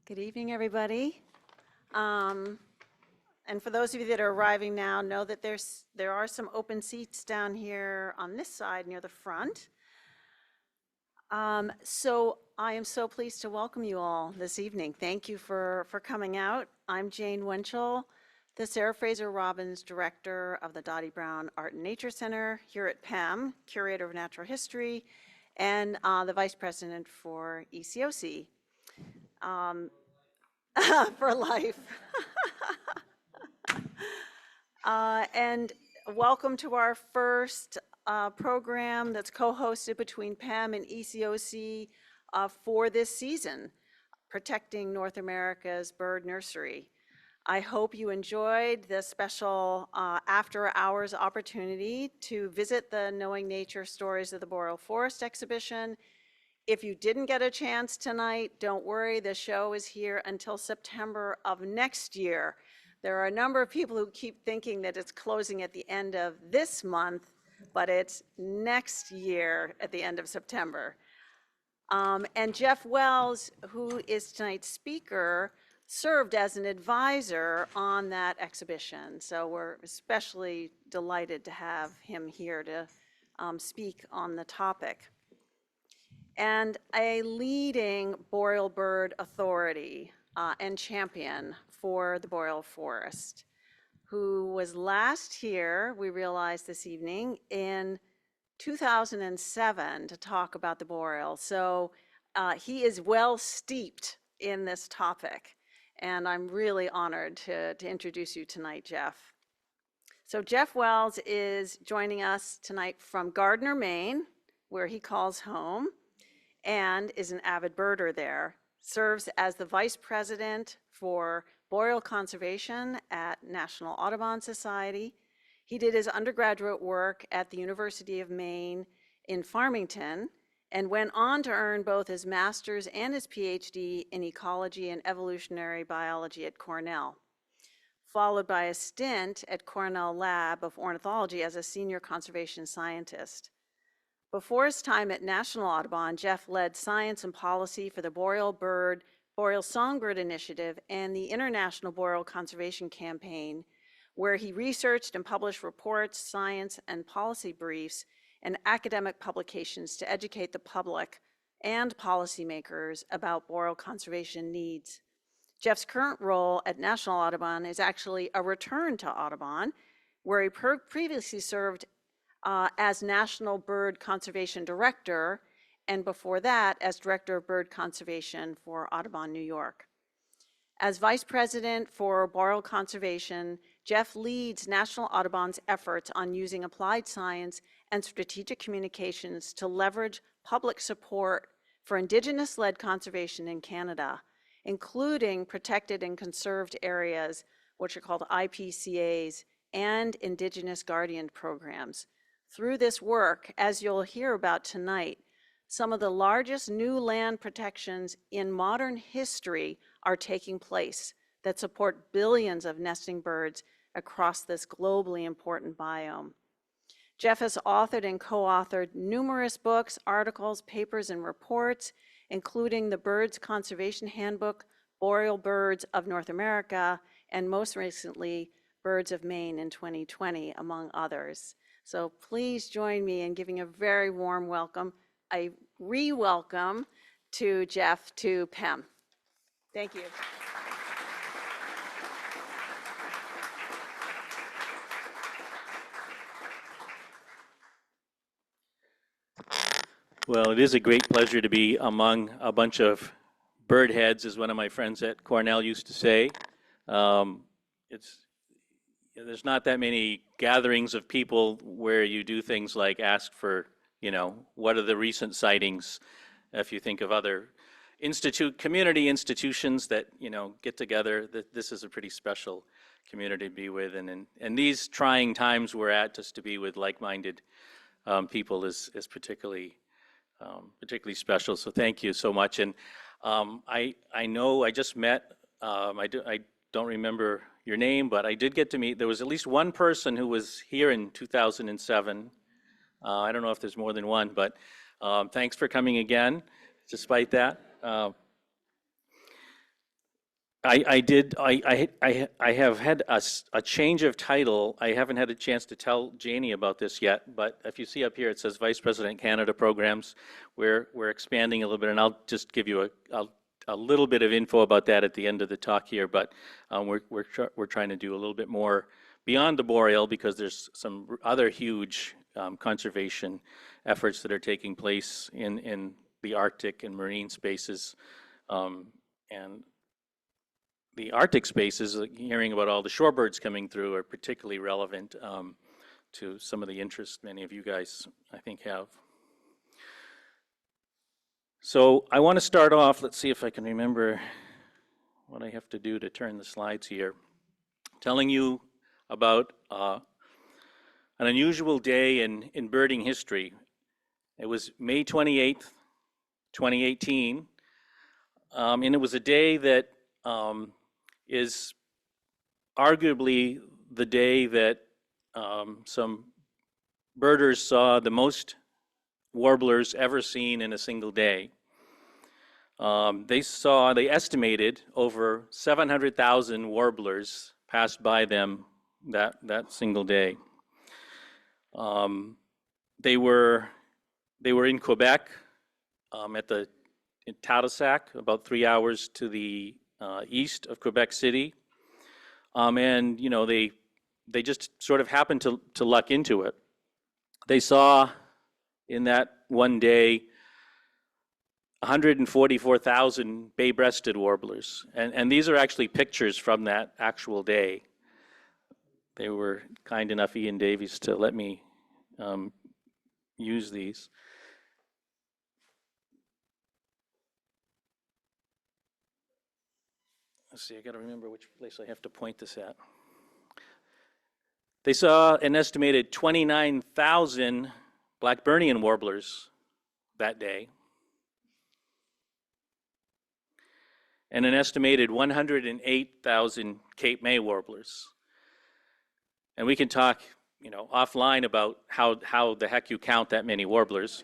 Good evening, everybody. And for those of you that are arriving now, know that there are some open seats down here on this side near the front. So I am so pleased to welcome you all this evening. Thank you for coming out. I'm Jane Winchell, the Sarah Fraser Robbins Director of the Dottie Brown Art and Nature Center here at PEM, Curator of Natural History, and the Vice President for ECOC. For life. And welcome to our first program that's co-hosted between PEM and ECOC for this season, Protecting North America's Bird Nursery. I hope you enjoyed the special after-hours opportunity to visit the Knowing Nature Stories of the Boreal Forest exhibition. If you didn't get a chance tonight, don't worry, the show is here until September of next year. There are a number of people who keep thinking that it's closing at the end of this month, but it's next year at the end of September. And Jeff Wells, who is tonight's speaker, served as an advisor on that exhibition. So we're especially delighted to have him here to speak on the topic. And a leading boreal bird authority and champion for the boreal forest, who was last here, we realized this evening, in 2007 to talk about the boreal. So he is well steeped in this topic, and I'm really honored to introduce you tonight, Jeff. So Jeff Wells is joining us tonight from Gardner, Maine, where he calls home, and is an avid birder there, serves as the Vice President for Boreal Conservation at National Audubon Society. He did his undergraduate work at the University of Maine in Farmington and went on to earn both his master's and his PhD in ecology and evolutionary biology at Cornell, followed by a stint at Cornell Lab of Ornithology as a senior conservation scientist. Before his time at National Audubon, Jeff led science and policy for the Boreal Songbird Initiative and the International Boreal Conservation Campaign, where he researched and published reports, science, and policy briefs, and academic publications to educate the public and policymakers about boreal conservation needs. Jeff's current role at National Audubon is actually a return to Audubon, where he previously served as National Bird Conservation Director, and before that as Director of Bird Conservation for Audubon, New York. As Vice President for Boreal Conservation, Jeff leads National Audubon's efforts on using applied science and strategic communications to leverage public support for Indigenous-led conservation in Canada, including protected and conserved areas, which are called IPCAs, and Indigenous Guardian programs. Through this work, as you'll hear about tonight, some of the largest new land protections in modern history are taking place that support billions of nesting birds across this globally important biome. Jeff has authored and co-authored numerous books, articles, papers, and reports, including the Birds Conservation Handbook, Boreal Birds of North America, and most recently, Birds of Maine in 2020, among others. So please join me in giving a very warm welcome, a re-welcome to Jeff to PEM. Thank you. Well, it is a great pleasure to be among a bunch of bird heads, as one of my friends at Cornell used to say. There's not that many gatherings of people where you do things like ask for, what are the recent sightings, if you think of other community institutions that, get together. This is a pretty special community to be with. And these trying times we're at, just to be with like-minded people is particularly special. So thank you so much. And I know I just met, I don't remember your name, but I did get to meet, there was at least one person who was here in 2007. I don't know if there's more than one, but thanks for coming again, despite that. I have had a change of title. I haven't had a chance to tell Janie about this yet, but if you see up here, it says Vice President Canada Programs. We're expanding a little bit, and I'll just give you a little bit of info about that at the end of the talk here, but we're trying to do a little bit more beyond the boreal, because there's some other huge conservation efforts that are taking place in the Arctic and marine spaces. And the Arctic spaces, hearing about all the shorebirds coming through, are particularly relevant to some of the interests many of you guys, I think, have. So I want to start off, let's see if I can remember what I have to do to turn the slides here, telling you about an unusual day in birding history. It was May 28th, 2018, and it was a day that is arguably the day that some birders saw the most warblers ever seen in a single day. They estimated over 700,000 warblers passed by them that single day. They were in Quebec, in Tadoussac, about 3 hours to the east of Quebec City, and they just sort of happened to luck into it. They saw in that one day 144,000 bay-breasted warblers, and these are actually pictures from that actual day. They were kind enough, Ian Davies, to let me use these. Let's see, I got to remember which place I have to point this at. They saw an estimated 29,000 Blackburnian warblers that day, and an estimated 108,000 Cape May warblers. And we can talk, offline about how the heck you count that many warblers.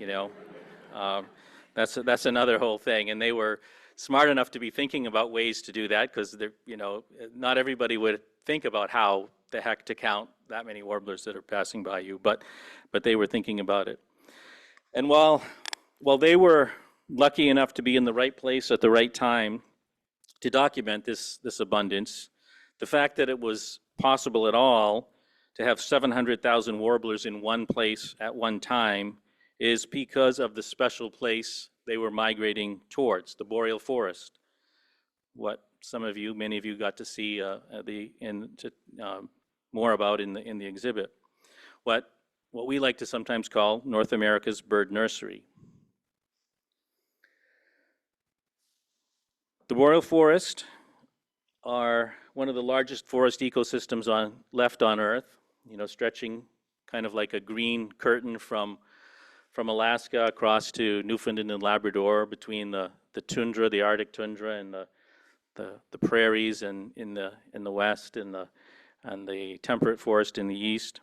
That's another whole thing. And they were smart enough to be thinking about ways to do that, because not everybody would think about how the heck to count that many warblers that are passing by you, but they were thinking about it. And while they were lucky enough to be in the right place at the right time to document this abundance, the fact that it was possible at all to have 700,000 warblers in one place at one time is because of the special place they were migrating towards, the boreal forest. What many of you got to see more about in the exhibit. What we like to sometimes call North America's bird nursery. The boreal forest are one of the largest forest ecosystems left on Earth, stretching kind of like a green curtain from Alaska across to Newfoundland and Labrador, between the tundra, the Arctic tundra, and the prairies in the west, and the temperate forest in the east.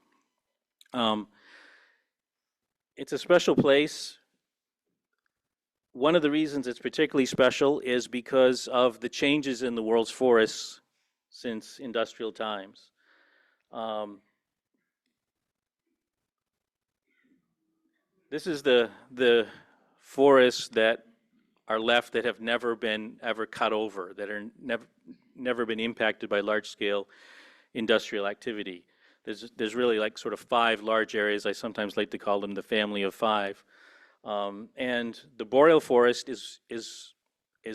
It's a special place. One of the reasons it's particularly special is because of the changes in the world's forests since industrial times. This is the forests that are left that have never been ever cut over, that are never been impacted by large-scale industrial activity. There's really like sort of 5 large areas. I sometimes like to call them the family of 5. And the boreal forest is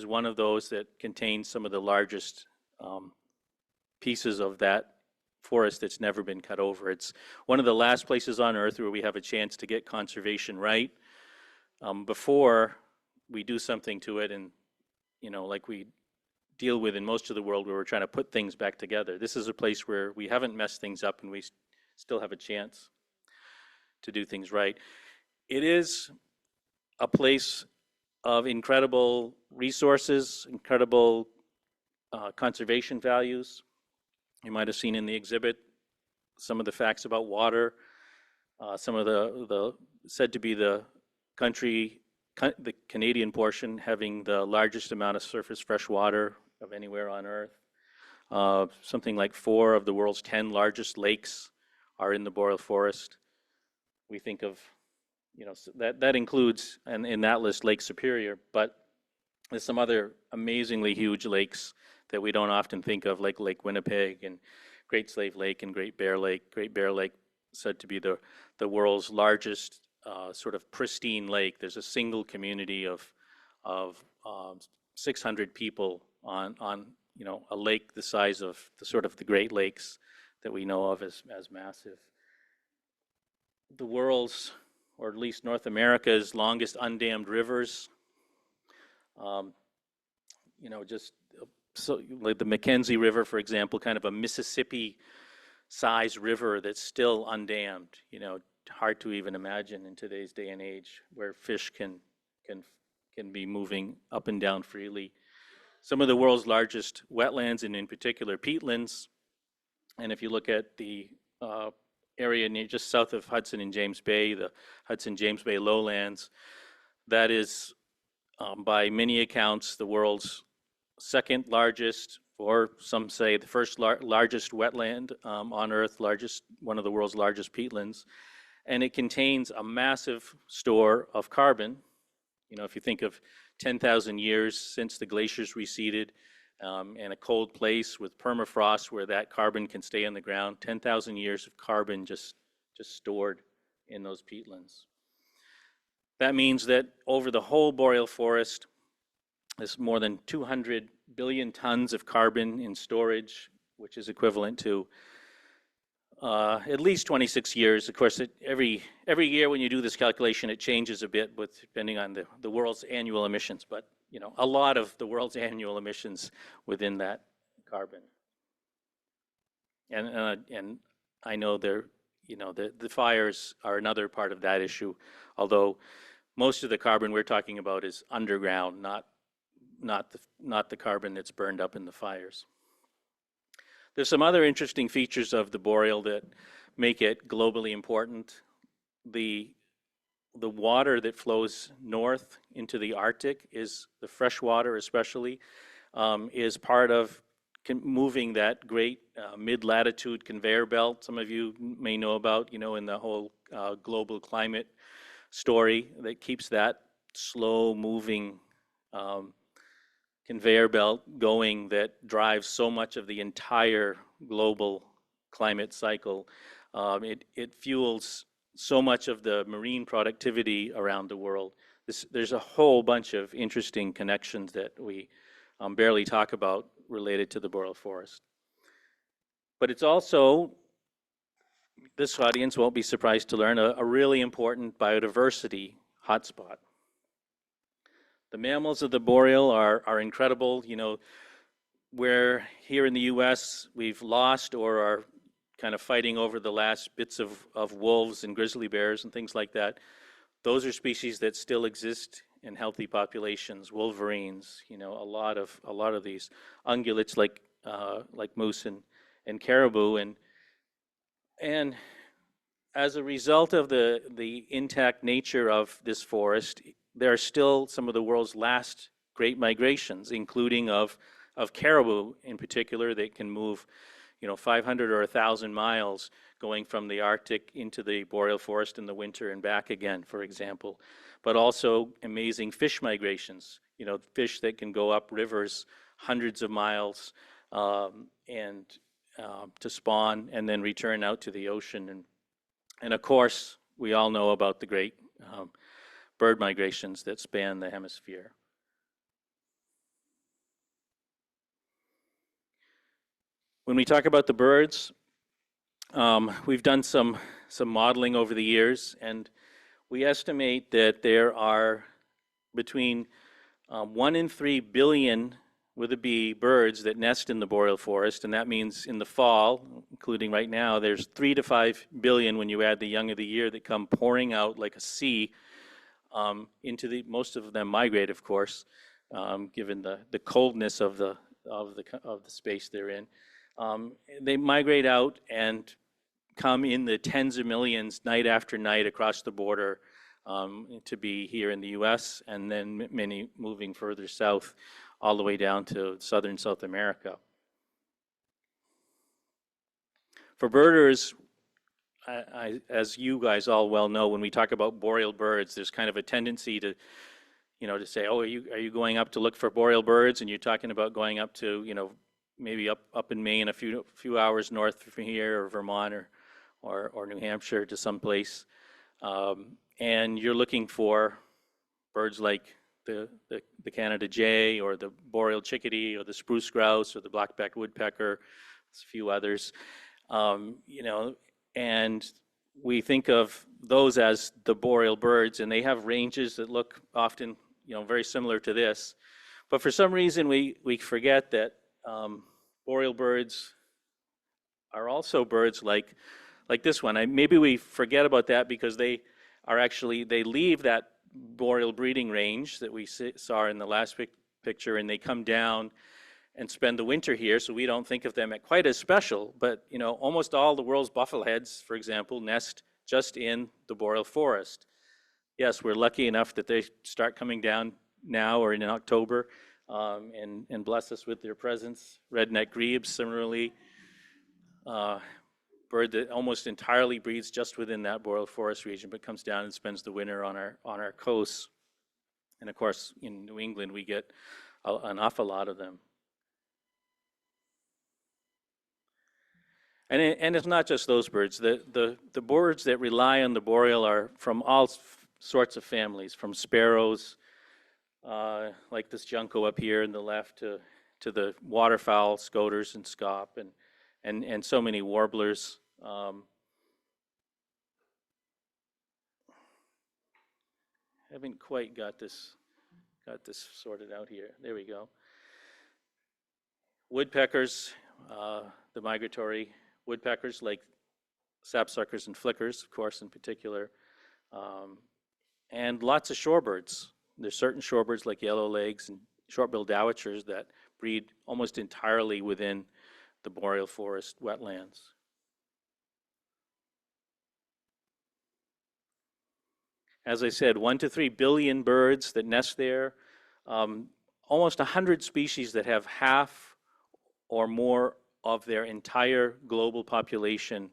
one of those that contains some of the largest pieces of that forest that's never been cut over. It's one of the last places on Earth where we have a chance to get conservation right before we do something to it, and like we deal with in most of the world, where we're trying to put things back together. This is a place where we haven't messed things up, and we still have a chance to do things right. It is a place of incredible resources, incredible conservation values. You might have seen in the exhibit some of the facts about water, some of the said to be the Canadian portion having the largest amount of surface fresh water of anywhere on Earth. Something like 4 of the world's 10 largest lakes are in the boreal forest. We think of, that includes, and in that list, Lake Superior, but there's some other amazingly huge lakes that we don't often think of, like Lake Winnipeg and Great Slave Lake and Great Bear Lake. Great Bear Lake said to be the world's largest sort of pristine lake. There's a single community of 600 people on a lake the size of the Great Lakes that we know of as massive. The world's, or at least North America's, longest undammed rivers, just so like the Mackenzie River, for example, kind of a Mississippi-sized river that's still undammed. Hard to even imagine in today's day and age, where fish can be moving up and down freely. Some of the world's largest wetlands, and in particular peatlands, and if you look at the area just south of Hudson and James Bay, the Hudson-James Bay lowlands, that is, by many accounts, the world's second largest, or some say the first largest wetland on Earth, one of the world's largest peatlands, and it contains a massive store of carbon. If you think of 10,000 years since the glaciers receded, and a cold place with permafrost where that carbon can stay in the ground, 10,000 years of carbon just stored in those peatlands. That means that over the whole boreal forest, there's more than 200 billion tons of carbon in storage, which is equivalent to at least 26 years. Of course, every year when you do this calculation, it changes a bit depending on the world's annual emissions, but a lot of the world's annual emissions within that carbon. And I know the fires are another part of that issue, although most of the carbon we're talking about is underground, not the carbon that's burned up in the fires. There's some other interesting features of the boreal that make it globally important. The water that flows north into the Arctic, is the fresh water especially, is part of moving that great mid-latitude conveyor belt some of you may know about, in the whole global climate story, that keeps that slow-moving conveyor belt going, that drives so much of the entire global climate cycle. It fuels so much of the marine productivity around the world. There's a whole bunch of interesting connections that we barely talk about related to the boreal forest. But it's also, this audience won't be surprised to learn, a really important biodiversity hotspot. The mammals of the boreal are incredible. Where here in the US we've lost or are kind of fighting over the last bits of wolves and grizzly bears and things like that, those are species that still exist in healthy populations. Wolverines, a lot of these ungulates like moose and caribou, and as a result of the intact nature of this forest, there are still some of the world's last great migrations, including of caribou in particular, that can move 500 or 1,000 miles going from the Arctic into the boreal forest in the winter and back again, for example. But also amazing fish migrations, fish that can go up rivers hundreds of miles and to spawn and then return out to the ocean. And of course, we all know about the great bird migrations that span the hemisphere. When we talk about the birds, we've done some modeling over the years, and we estimate that there are between 1 and 3 billion, with a B, birds that nest in the boreal forest, and that means in the fall, including right now, there's 3 to 5 billion when you add the young of the year that come pouring out like a sea into most of them migrate, of course, given the coldness of the space they're in. They migrate out and come in the tens of millions night after night across the border to be here in the US, and then many moving further south all the way down to southern South America. For birders, as you guys all well know, when we talk about boreal birds, there's kind of a tendency to, to say, oh, are you going up to look for boreal birds? And you're talking about going up to, maybe up in Maine, a few hours north from here, or Vermont, or New Hampshire to someplace, and you're looking for birds like the Canada jay, or the boreal chickadee, or the spruce grouse, or the black-backed woodpecker. There's a few others, and we think of those as the boreal birds, and they have ranges that look often, very similar to this. But for some reason, we forget that boreal birds are also birds like this one. Maybe we forget about that because they leave that boreal breeding range that we saw in the last picture, and they come down and spend the winter here, so we don't think of them as quite as special. But almost all the world's buffleheads, for example, nest just in the boreal forest. Yes, we're lucky enough that they start coming down now or in October, and bless us with their presence. Redneck grebes, similarly, bird that almost entirely breeds just within that boreal forest region, but comes down and spends the winter on our coasts. And of course, in New England, we get an awful lot of them. And it's not just those birds. The birds that rely on the boreal are from all sorts of families, from sparrows, like this junco up here in the left, to the waterfowl, scoters and scaup, and so many warblers. Haven't quite got this sorted out here. There we go. Woodpeckers, the migratory woodpeckers, like sapsuckers and flickers, of course, in particular, and lots of shorebirds. There's certain shorebirds like yellowlegs and short-billed dowitchers that breed almost entirely within the boreal forest wetlands. As I said, 1 to 3 billion birds that nest there, almost 100 species that have half or more of their entire global population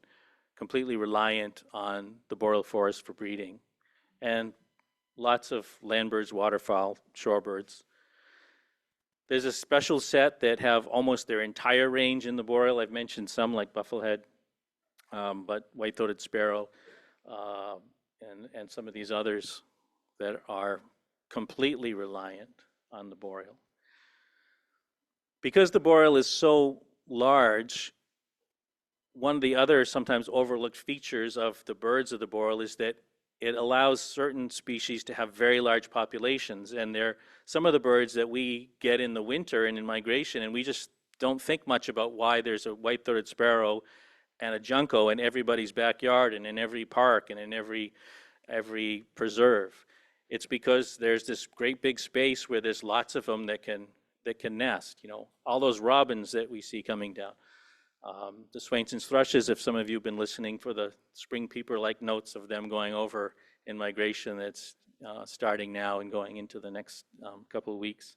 completely reliant on the boreal forest for breeding, and lots of land birds, waterfowl, shorebirds. There's a special set that have almost their entire range in the boreal. I've mentioned some like bufflehead, but white-throated sparrow, and some of these others that are completely reliant on the boreal. Because the boreal is so large, one of the other sometimes overlooked features of the birds of the boreal is that it allows certain species to have very large populations. And they're some of the birds that we get in the winter and in migration, and we just don't think much about why there's a white-throated sparrow and a junco in everybody's backyard and in every park and in every preserve. It's because there's this great big space where there's lots of them that can nest. All those robins that we see coming down. The Swainson's thrushes, if some of you have been listening for the spring peeper-like notes of them going over in migration, that's starting now and going into the next couple of weeks,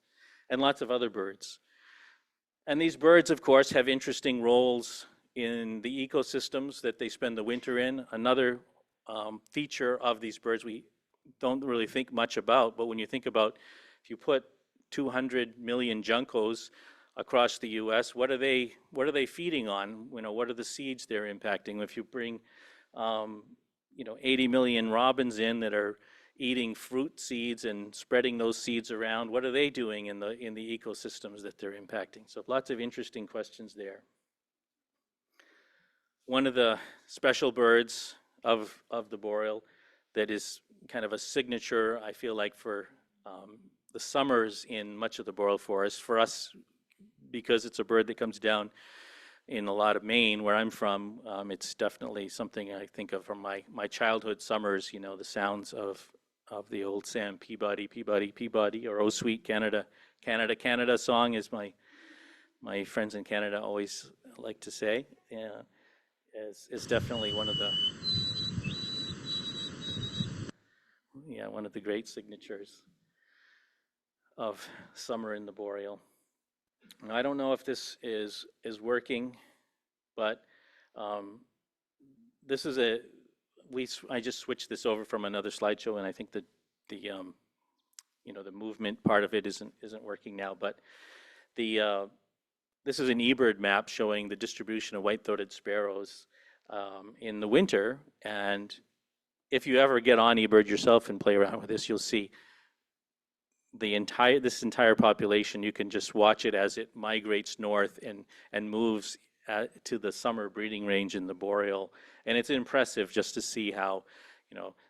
and lots of other birds. And these birds, of course, have interesting roles in the ecosystems that they spend the winter in. Another feature of these birds we don't really think much about, but when you think about, if you put 200 million juncos across the U.S., what are they feeding on? What are the seeds they're impacting? If you bring 80 million robins in that are eating fruit seeds and spreading those seeds around, what are they doing in the ecosystems that they're impacting? So lots of interesting questions there. One of the special birds of the boreal that is kind of a signature, I feel like, for the summers in much of the boreal forest, for us, because it's a bird that comes down in a lot of Maine, where I'm from, it's definitely something I think of from my childhood summers, the sounds of the old Sam Peabody, Peabody, Peabody, or Oh Sweet Canada, Canada, Canada song, as my friends in Canada always like to say. Yeah, is definitely one of the great signatures. of summer in the boreal. Now, I don't know if this is working, but um, this is I just switched this over from another slideshow, and I think that the the movement part of it isn't working now. But the this is an eBird map showing the distribution of white-throated sparrows in the winter. And if you ever get on eBird yourself and play around with this, you'll see this entire population. You can just watch it as it migrates north and moves to the summer breeding range in the boreal. And it's impressive just to see how,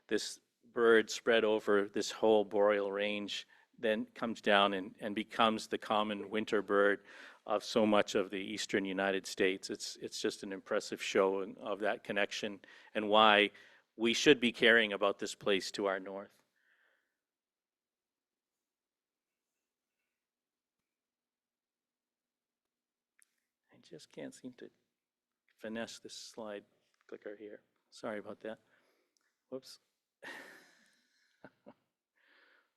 this bird spread over this whole boreal range then comes down and becomes the common winter bird of so much of the eastern United States. It's just an impressive show of that connection and why we should be caring about this place to our north. I just can't seem to finesse this slide clicker here. Sorry about that. Whoops.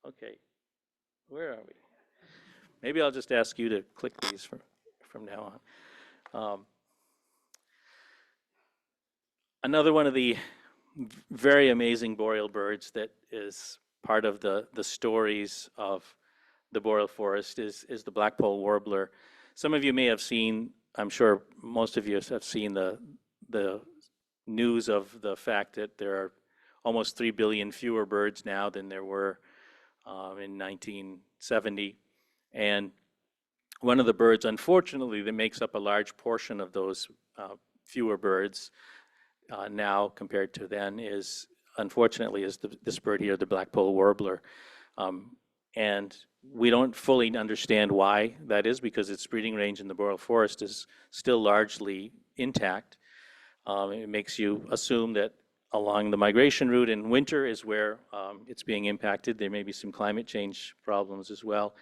Okay, where are we? Maybe I'll just ask you to click these from now on. Another one of the very amazing boreal birds that is part of the stories of the boreal forest is the blackpoll warbler. Some of you may have seen, I'm sure most of you have seen the news of the fact that there are almost 3 billion fewer birds now than there were in 1970. And one of the birds, unfortunately, that makes up a large portion of those fewer birds now compared to then is, unfortunately, this bird here, the blackpoll warbler. And we don't fully understand why that is, because its breeding range in the boreal forest is still largely intact. It makes you assume that along the migration route in winter is where it's being impacted. There may be some climate change problems as well.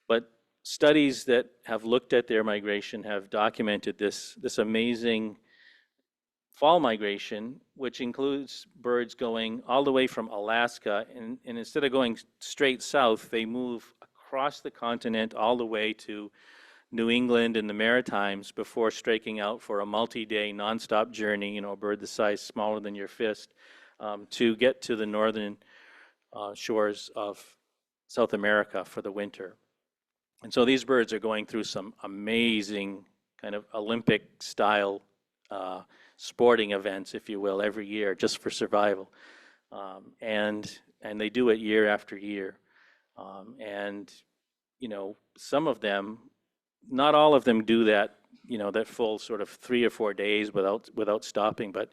But studies that have looked at their migration have documented this amazing fall migration, which includes birds going all the way from Alaska, and instead of going straight south, they move across the continent all the way to New England and the Maritimes before striking out for a multi-day nonstop journey, a bird the size smaller than your fist, to get to the northern shores of South America for the winter. And so these birds are going through some amazing kind of Olympic style sporting events, if you will, every year just for survival. And they do it year after year. And some of them, not all of them do that, that full sort of 3 or 4 days without stopping, but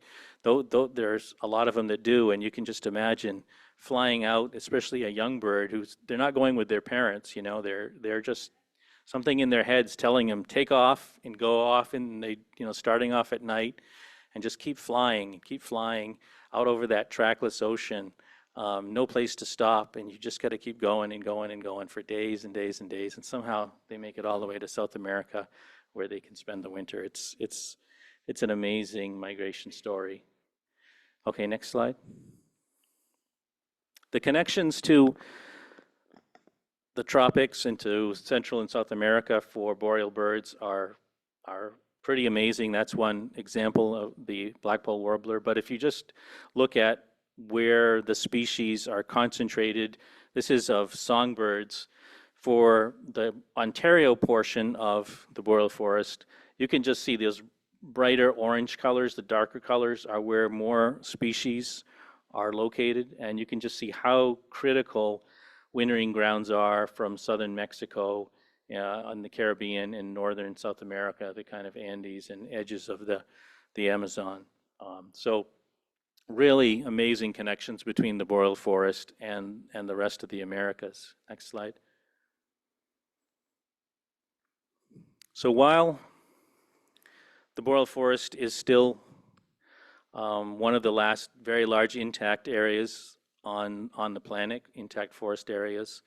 there's a lot of them that do, and you can just imagine flying out, especially a young bird they're not going with their parents, they're just something in their heads telling them take off and go off, and they, starting off at night and just keep flying out over that trackless ocean. No place to stop, and you just got to keep going and going and going for days and days and days, and somehow they make it all the way to South America where they can spend the winter. It's an amazing migration story. Okay, next slide. The connections to the tropics and to Central and South America for boreal birds are pretty amazing. That's one example of the blackpoll warbler. But if you just look at where the species are concentrated, this is of songbirds. For the Ontario portion of the boreal forest, you can just see those brighter orange colors. The darker colors are where more species are located, and you can just see how critical wintering grounds are from southern Mexico on the Caribbean and northern South America, the kind of Andes and edges of the Amazon. So really amazing connections between the boreal forest and the rest of the Americas. Next slide. So while the boreal forest is still one of the last very large intact areas on the planet, intact forest areas,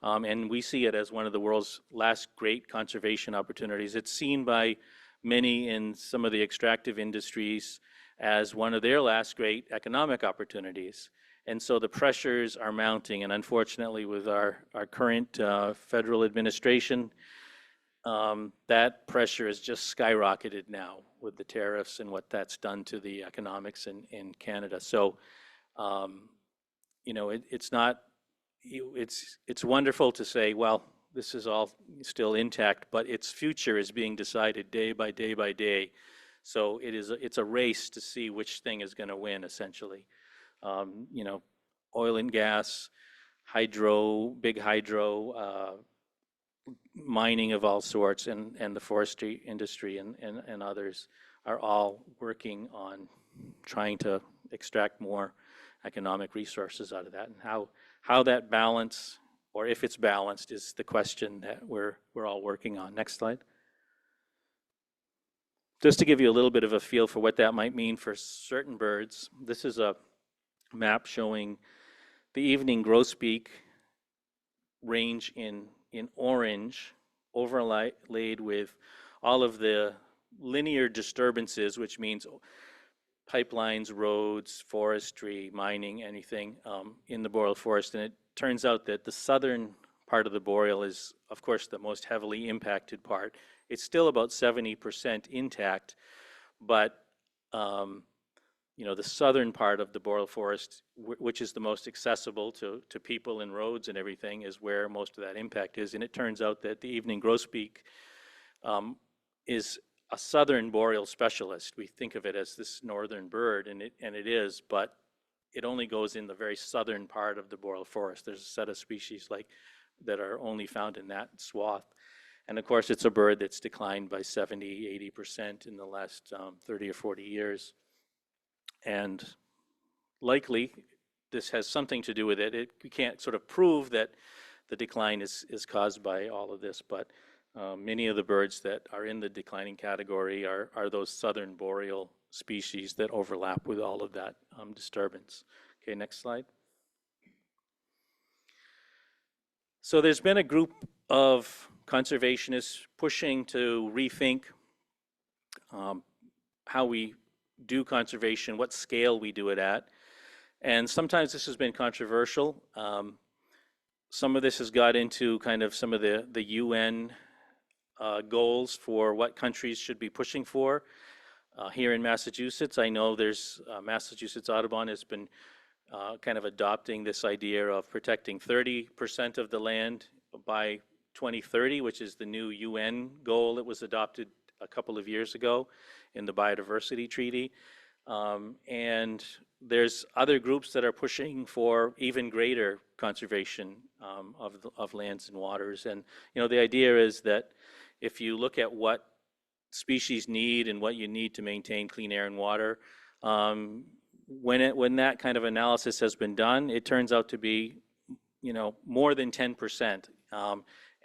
and we see it as one of the world's last great conservation opportunities. It's seen by many in some of the extractive industries as one of their last great economic opportunities. And so the pressures are mounting, and unfortunately with our current federal administration, that pressure has just skyrocketed now with the tariffs and what that's done to the economics in Canada. So, it's not, it's wonderful to say, well, this is all still intact, but its future is being decided day by day by day. So it's a race to see which thing is going to win, essentially. You know, oil and gas, big hydro, mining of all sorts, and the forestry industry and others are all working on trying to extract more economic resources out of that. And how that balance, or if it's balanced, is the question that we're all working on. Next slide. Just to give you a little bit of a feel for what that might mean for certain birds, this is a map showing the evening grosbeak range in orange, overlaid with all of the linear disturbances, which means pipelines, roads, forestry, mining, anything in the boreal forest. And it turns out that the southern part of the boreal is, of course, the most heavily impacted part. It's still about 70% intact, but the southern part of the boreal forest, which is the most accessible to people and roads and everything, is where most of that impact is. And it turns out that the evening grosbeak is a southern boreal specialist. We think of it as this northern bird, and it is, but it only goes in the very southern part of the boreal forest. There's a set of species that are only found in that swath. And of course, it's a bird that's declined by 70, 80% in the last 30 or 40 years. And likely, this has something to do with it. We can't sort of prove that the decline is caused by all of this, but many of the birds that are in the declining category are those southern boreal species that overlap with all of that disturbance. Okay, next slide. So there's been a group of conservationists pushing to rethink how we do conservation, what scale we do it at. And sometimes this has been controversial. Some of this has got into kind of some of the UN goals for what countries should be pushing for. Here in Massachusetts, I know there's Massachusetts Audubon has been kind of adopting this idea of protecting 30% of the land by 2030, which is the new UN goal that was adopted a couple of years ago in the Biodiversity Treaty. And there's other groups that are pushing for even greater conservation of lands and waters. And the idea is that if you look at what species need and what you need to maintain clean air and water, when that kind of analysis has been done, it turns out to be more than 10%,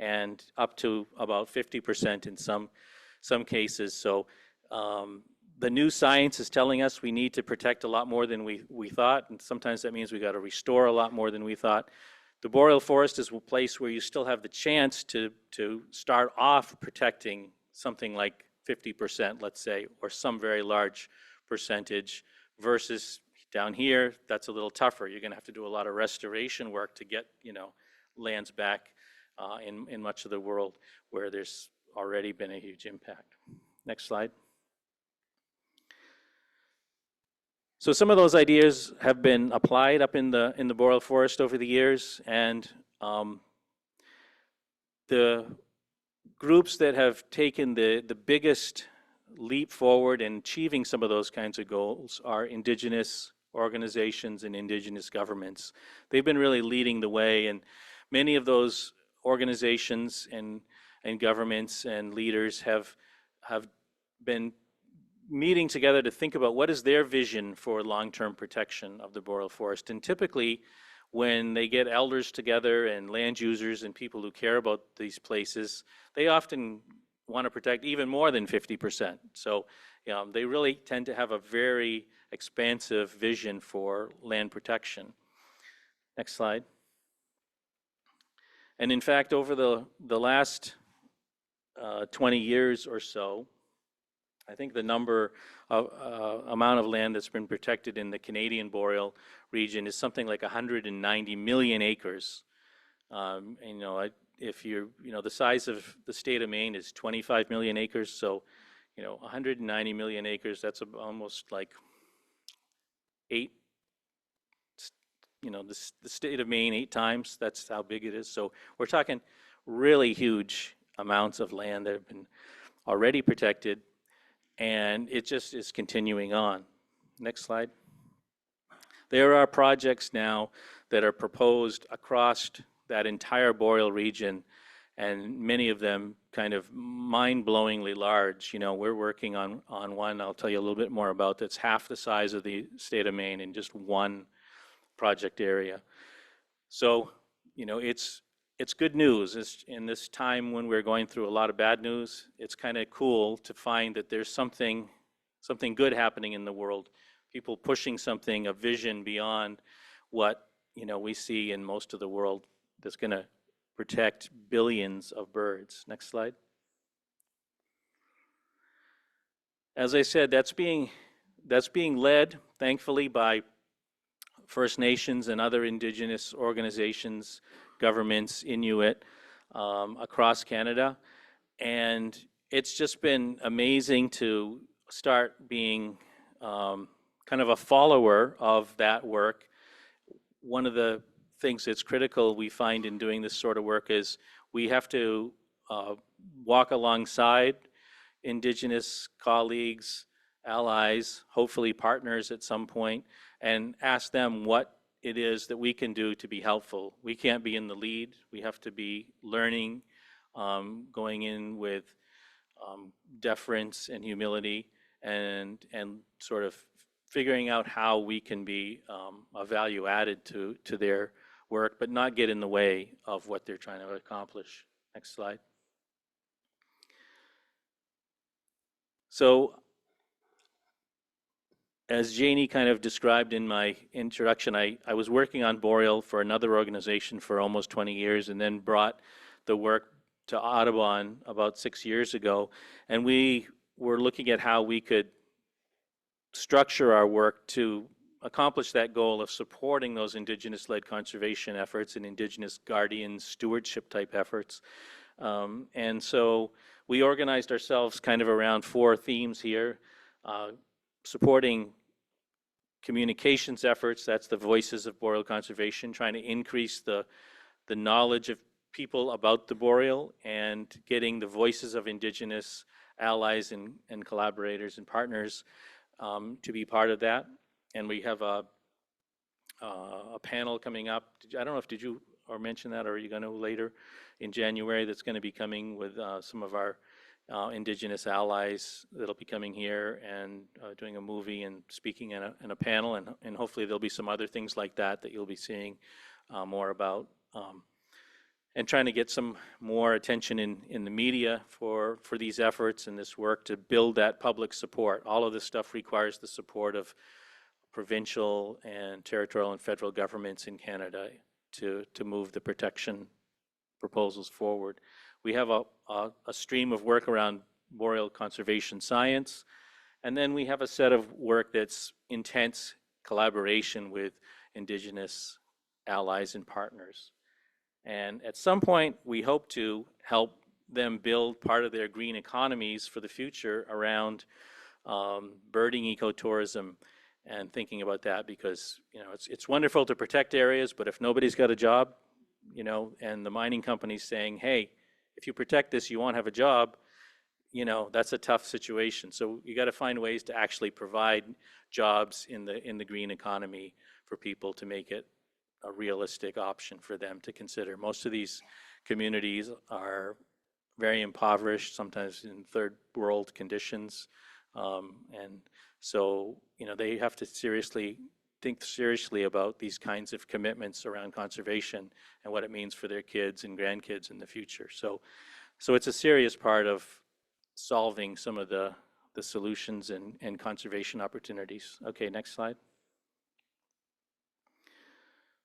and up to about 50% in some cases. So the new science is telling us we need to protect a lot more than we thought, and sometimes that means we got to restore a lot more than we thought. The boreal forest is a place where you still have the chance to start off protecting something like 50%, let's say, or some very large percentage, versus down here, that's a little tougher. You're going to have to do a lot of restoration work to get lands back in much of the world where there's already been a huge impact. Next slide. So some of those ideas have been applied up in the boreal forest over the years, and the groups that have taken the biggest leap forward in achieving some of those kinds of goals are indigenous organizations and indigenous governments. They've been really leading the way, and many of those organizations and governments and leaders have been meeting together to think about what is their vision for long-term protection of the boreal forest. And typically, when they get elders together and land users and people who care about these places, they often want to protect even more than 50%. So they really tend to have a very expansive vision for land protection. Next slide. And in fact, over the last 20 years or so, I think the number of amount of land that's been protected in the Canadian boreal region is something like 190 million acres. And, if the size of the state of Maine is 25 million acres, so 190 million acres, that's almost like eight, the state of Maine 8 times. That's how big it is. So we're talking really huge amounts of land that have been already protected, and it just is continuing on. Next slide. There are projects now that are proposed across that entire boreal region, and many of them kind of mind-blowingly large. We're working on one I'll tell you a little bit more about that's half the size of the state of Maine in just one project area. So, it's good news. In this time when we're going through a lot of bad news, it's kind of cool to find that there's something good happening in the world. People pushing something, a vision beyond what we see in most of the world that's going to protect billions of birds. Next slide. As I said, that's being led, thankfully, by First Nations and other Indigenous organizations, governments, Inuit, across Canada. And it's just been amazing to start being kind of a follower of that work. One of the things that's critical we find in doing this sort of work is we have to walk alongside Indigenous colleagues, allies, hopefully partners at some point, and ask them what it is that we can do to be helpful. We can't be in the lead. We have to be learning, going in with deference and humility, and sort of figuring out how we can be a value added to their work, but not get in the way of what they're trying to accomplish. Next slide. So, as Janie kind of described in my introduction, I was working on boreal for another organization for almost 20 years, and then brought the work to Audubon about 6 years ago. And we were looking at how we could structure our work to accomplish that goal of supporting those Indigenous-led conservation efforts and Indigenous guardian stewardship type efforts. And so we organized ourselves kind of around 4 themes here. Supporting communications efforts, that's the voices of boreal conservation, trying to increase the knowledge of people about the boreal, and getting the voices of Indigenous allies and collaborators and partners to be part of that. And we have a panel coming up. I don't know if did you or mention that, or are you going to later in January, that's going to be coming with some of our Indigenous allies that'll be coming here and doing a movie and speaking in a panel, and hopefully there'll be some other things like that you'll be seeing more about, and trying to get some more attention in the media for these efforts and this work to build that public support. All of this stuff requires the support of provincial and territorial and federal governments in Canada to move the protection proposals forward. We have a stream of work around boreal conservation science, and then we have a set of work that's intense collaboration with Indigenous allies and partners. And at some point, we hope to help them build part of their green economies for the future around birding ecotourism, and thinking about that, because it's wonderful to protect areas, but if nobody's got a job, and the mining company's saying, hey, if you protect this, you won't have a job, that's a tough situation. So you got to find ways to actually provide jobs in the green economy for people, to make it a realistic option for them to consider. Most of these communities are very impoverished, sometimes in third world conditions, and so they have to think seriously about these kinds of commitments around conservation and what it means for their kids and grandkids in the future. So it's a serious part of solving some of the solutions and conservation opportunities. Okay, next slide.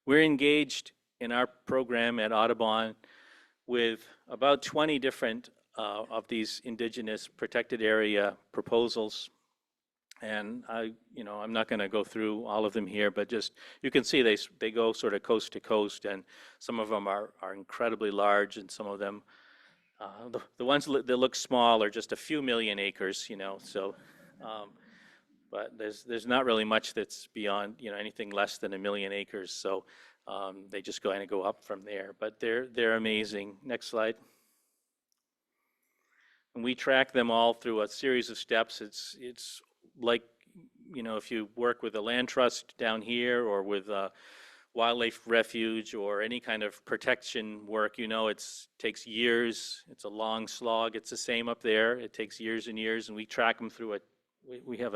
We're engaged in our program at Audubon with about 20 different of these indigenous protected area proposals. And I'm not going to go through all of them here, but just you can see they go sort of coast to coast, and some of them are incredibly large, and some of them, the ones that look small are just a few million acres, So, but there's not really much that's beyond anything less than 1 million acres. So they just kind of go up from there. But they're amazing. Next slide. And we track them all through a series of steps. It's like, if you work with a land trust down here or with a wildlife refuge or any kind of protection work, it takes years. It's a long slog. It's the same up there. It takes years and years, and we track them through we have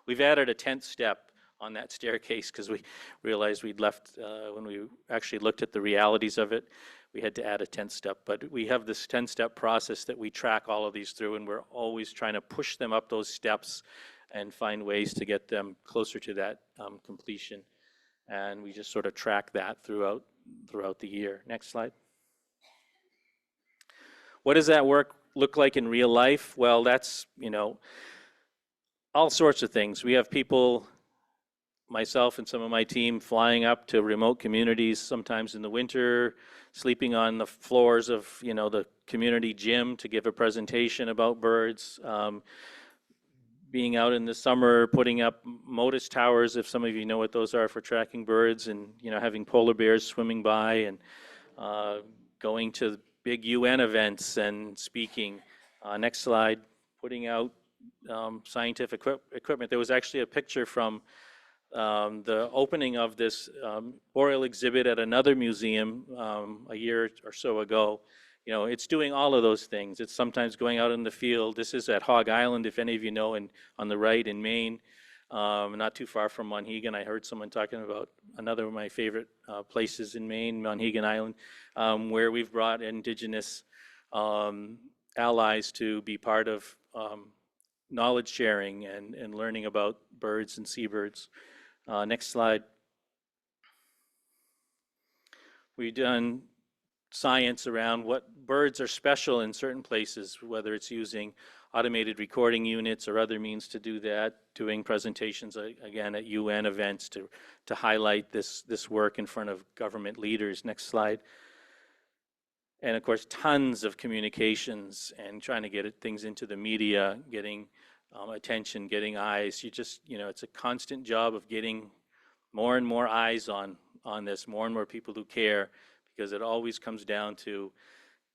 we've added a 10th step on that staircase because we realized we'd left, when we actually looked at the realities of it, we had to add a 10th step. But we have this 10-step process that we track all of these through, and we're always trying to push them up those steps and find ways to get them closer to that completion. And we just sort of track that throughout the year. Next slide. What does that work look like in real life? Well, that's, all sorts of things. We have people, myself and some of my team, flying up to remote communities, sometimes in the winter, sleeping on the floors of, the community gym to give a presentation about birds, being out in the summer, putting up Motus towers, if some of you know what those are, for tracking birds, and, having polar bears swimming by, and going to big UN events and speaking. Next slide. Putting out scientific equipment. There was actually a picture from the opening of this boreal exhibit at another museum a year or so ago. It's doing all of those things. It's sometimes going out in the field. This is at Hog Island, if any of you know, and on the right in Maine, not too far from Monhegan. I heard someone talking about another of my favorite places in Maine, Monhegan Island, where we've brought indigenous allies to be part of knowledge sharing and learning about birds and seabirds. Next slide. We've done science around what birds are special in certain places, whether it's using automated recording units or other means to do that, doing presentations, again, at UN events to highlight this work in front of government leaders. Next slide. And of course, tons of communications and trying to get things into the media, getting attention, getting eyes. It's a constant job of getting more and more eyes on this, more and more people who care, because it always comes down to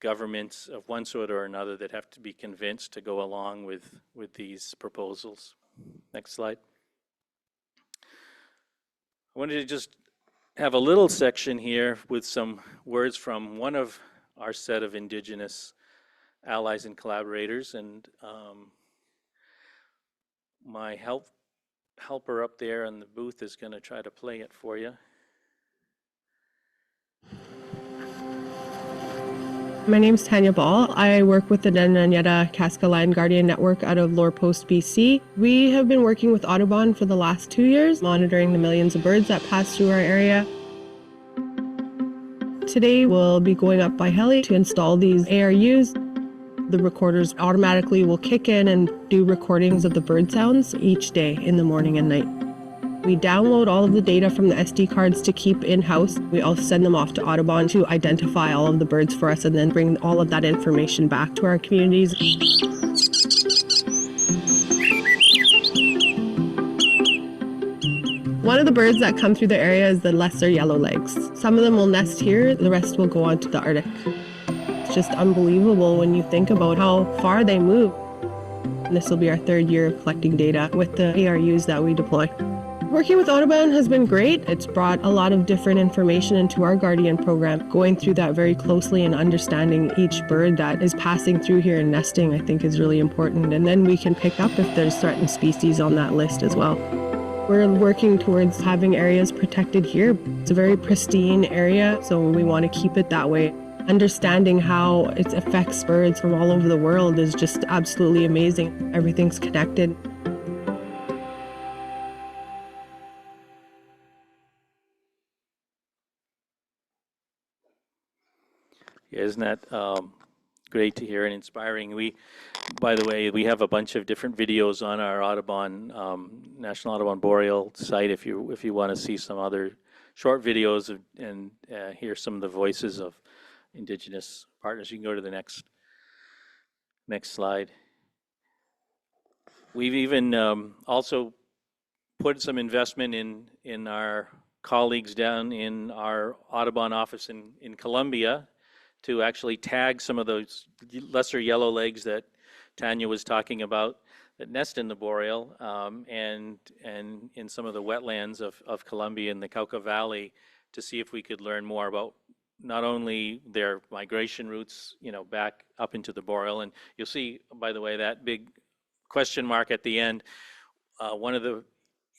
governments of one sort or another that have to be convinced to go along with these proposals. Next slide. I wanted to just have a little section here with some words from one of our set of indigenous allies and collaborators, and my helper up there in the booth is going to try to play it for you. My name's Tanya Ball. I work with the Denanyeta Casca Land Guardian Network out of Lower Post, BC. We have been working with Audubon for the last 2 years, monitoring the millions of birds that pass through our area. Today we'll be going up by heli to install these ARUs. The recorders automatically will kick in and do recordings of the bird sounds each day in the morning and night. We download all of the data from the SD cards to keep in-house. We also send them off to Audubon to identify all of the birds for us and then bring all of that information back to our communities. One of the birds that come through the area is the lesser yellowlegs. Some of them will nest here, the rest will go on to the Arctic. It's just unbelievable when you think about how far they move. And this will be our 3rd year of collecting data with the ARUs that we deploy. Working with Audubon has been great. It's brought a lot of different information into our Guardian program. Going through that very closely and understanding each bird that is passing through here and nesting, I think, is really important. And then we can pick up if there's threatened species on that list as well. We're working towards having areas protected here. It's a very pristine area, so we want to keep it that way. Understanding how it affects birds from all over the world is just absolutely amazing. Everything's connected. Isn't that great to hear and inspiring. By the way, we have a bunch of different videos on our Audubon, National Audubon Boreal site if you want to see some other short videos and hear some of the voices of Indigenous partners. You can go to the next slide. We've even also put some investment in our colleagues down in our Audubon office in Columbia to actually tag some of those lesser yellowlegs that Tanya was talking about that nest in the boreal and in some of the wetlands of Columbia and the Cauca Valley to see if we could learn more about not only their migration routes, back up into the boreal. And you'll see, by the way, that big question mark at the end. One of the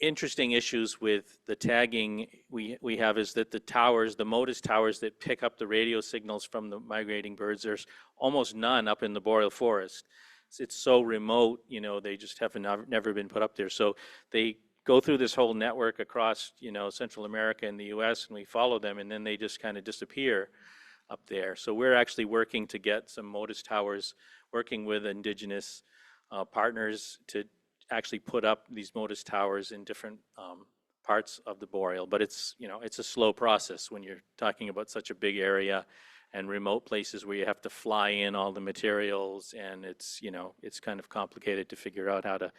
interesting issues with the tagging we have is that the towers, the Motus towers that pick up the radio signals from the migrating birds, there's almost none up in the boreal forest. It's so remote, they just have never been put up there. So they go through this whole network across, Central America and the US, and we follow them, and then they just kind of disappear up there. So we're actually working to get some Motus towers, working with Indigenous partners to actually put up these Motus towers in different parts of the boreal. But it's a slow process when you're talking about such a big area and remote places where you have to fly in all the materials, and it's kind of complicated to figure out how to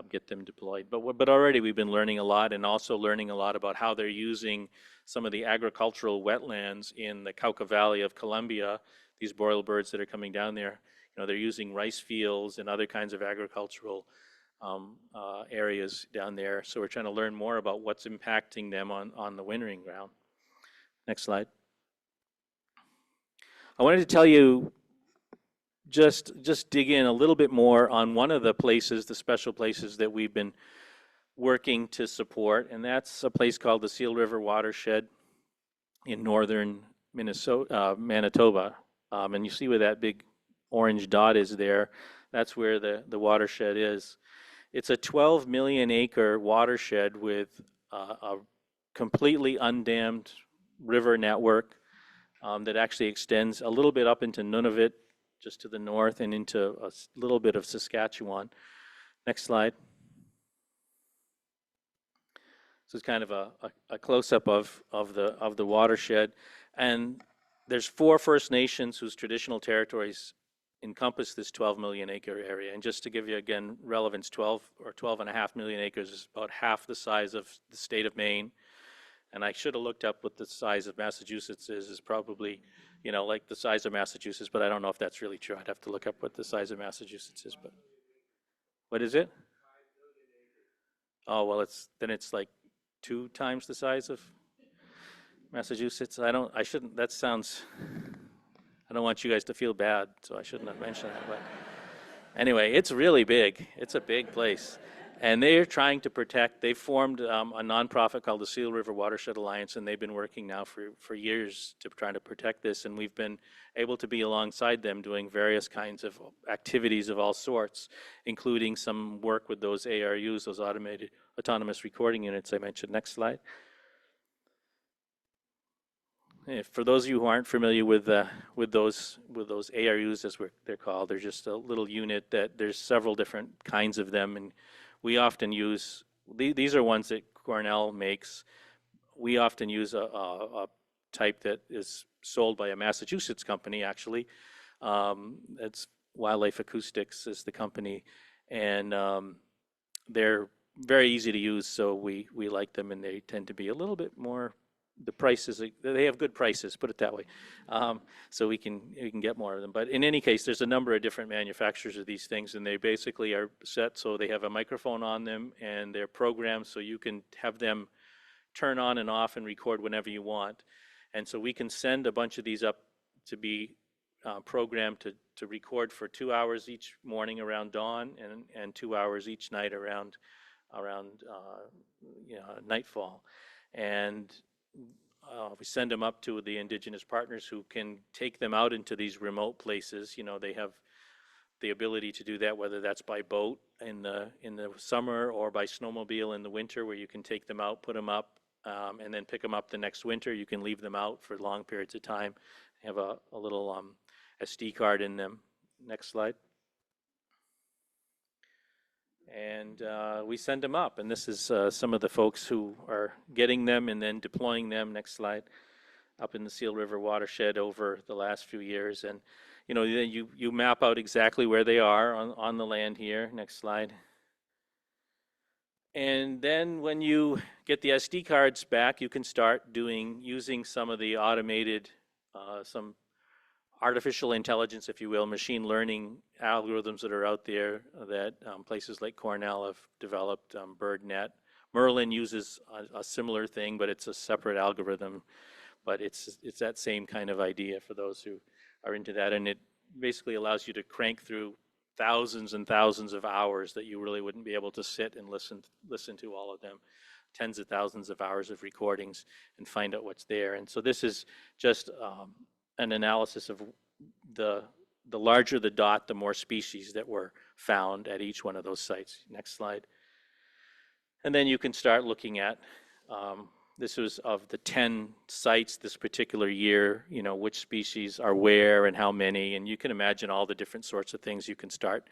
get them deployed. But already we've been learning a lot, and also learning a lot about how they're using some of the agricultural wetlands in the Cauca Valley of Colombia. These boreal birds that are coming down there, they're using rice fields and other kinds of agricultural areas down there. So we're trying to learn more about what's impacting them on the wintering ground. Next slide. I wanted to tell you, just dig in a little bit more on one of the places, the special places that we've been working to support, and that's a place called the Seal River Watershed in northern Manitoba. And you see where that big orange dot is there. That's where the watershed is. It's a 12 million acre watershed with a completely undammed river network that actually extends a little bit up into Nunavut, just to the north, and into a little bit of Saskatchewan. Next slide. This is kind of a close-up of the watershed. And there's 4 First Nations whose traditional territories encompass this 12 million acre area. And just to give you, again, relevance, 12 or 12.5 million acres is about half the size of the state of Maine. And I should have looked up what the size of Massachusetts is probably, like the size of Massachusetts, but I don't know if that's really true. I'd have to look up what the size of Massachusetts is, but what is it? Oh, well, it's like 2 times the size of Massachusetts. I don't want you guys to feel bad, so I shouldn't have mentioned that. But anyway, it's really big. It's a big place. And they're trying to protect, they've formed a nonprofit called the Seal River Watershed Alliance, and they've been working now for years to try to protect this. And we've been able to be alongside them doing various kinds of activities of all sorts, including some work with those ARUs, those autonomous recording units I mentioned. Next slide. For those of you who aren't familiar with those ARUs, as they're called, they're just a little unit that there's several different kinds of them, and we often use these are ones that Cornell makes. We often use a type that is sold by a Massachusetts company, actually. It's Wildlife Acoustics is the company, and they're very easy to use, so we like them, and they tend to be a little bit more. The prices, they have good prices, put it that way, so we can get more of them. But in any case, there's a number of different manufacturers of these things, and they basically are set so they have a microphone on them, and they're programmed so you can have them turn on and off and record whenever you want. And so we can send a bunch of these up to be programmed to record for 2 hours each morning around dawn, and 2 hours each night around nightfall. And we send them up to the Indigenous partners who can take them out into these remote places. They have the ability to do that, whether that's by boat in the summer or by snowmobile in the winter, where you can take them out, put them up, and then pick them up the next winter. You can leave them out for long periods of time. They have a little SD card in them. Next slide. And we send them up, and this is some of the folks who are getting them and then deploying them. Next slide. Up in the Seal River watershed over the last few years, and you map out exactly where they are on the land here. Next slide. And then when you get the SD cards back, you can start using some of the automated, some artificial intelligence, if you will, machine learning algorithms that are out there that places like Cornell have developed, BirdNet. Merlin uses a similar thing, but it's a separate algorithm. But it's that same kind of idea for those who are into that. And it basically allows you to crank through thousands and thousands of hours that you really wouldn't be able to sit and listen to all of them. Tens of thousands of hours of recordings and find out what's there. And so this is just an analysis of the larger the dot, the more species that were found at each one of those sites. Next slide. And then you can start looking at, this was of the 10 sites this particular year, which species are where and how many, and you can imagine all the different sorts of things you can start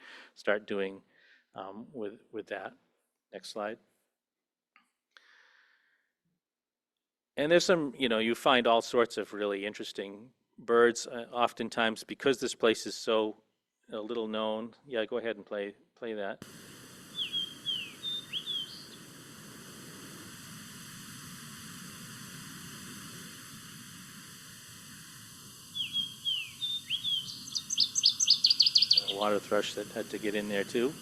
doing with that. Next slide. And there's some, you find all sorts of really interesting birds, oftentimes because this place is so little known. Yeah, go ahead and play that. Water thrush that had to get in there too.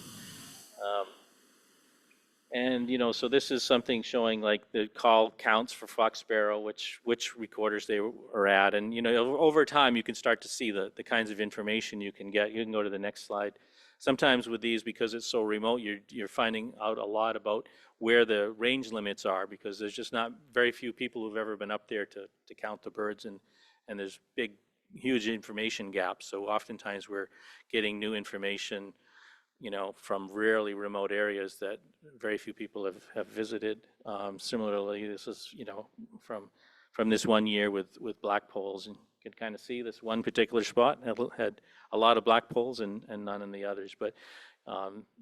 And so this is something showing like the call counts for fox sparrow, which recorders they are at, and over time you can start to see the kinds of information you can get. You can go to the next slide. Sometimes with these, because it's so remote, you're finding out a lot about where the range limits are, because there's just not very few people who've ever been up there to count the birds, and there's huge information gaps. So oftentimes we're getting new information from really remote areas that very few people have visited. Similarly, this is, from this one year with black poles, and you can kind of see this one particular spot had a lot of black poles and none in the others. But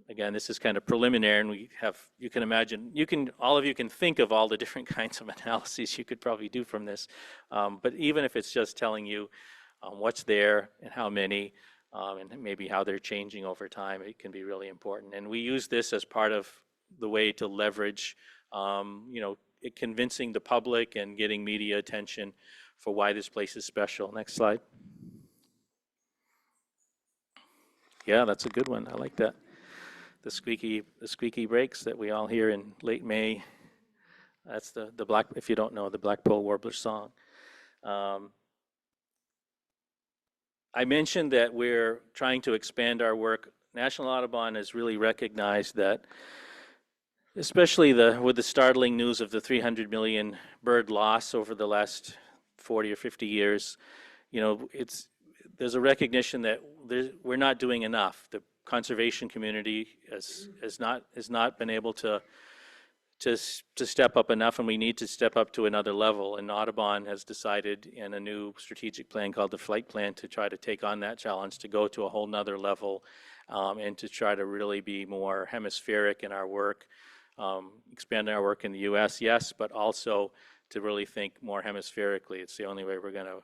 again, this is kind of preliminary, and you can imagine, all of you can think of all the different kinds of analyses you could probably do from this. But even if it's just telling you what's there and how many, and maybe how they're changing over time, it can be really important. And we use this as part of the way to leverage, convincing the public and getting media attention for why this place is special. Next slide. Yeah, that's a good one. I like that. The squeaky brakes that we all hear in late May. That's the black, if you don't know, the blackpoll warbler song. I mentioned that we're trying to expand our work. National Audubon has really recognized that, especially with the startling news of the 300 million bird loss over the last 40 or 50 years, there's a recognition that we're not doing enough. The conservation community has not been able to step up enough, and we need to step up to another level. And Audubon has decided in a new strategic plan called the Flight Plan to try to take on that challenge, to go to a whole nother level, and to try to really be more hemispheric in our work, expanding our work in the US, yes, but also to really think more hemispherically. It's the only way we're going to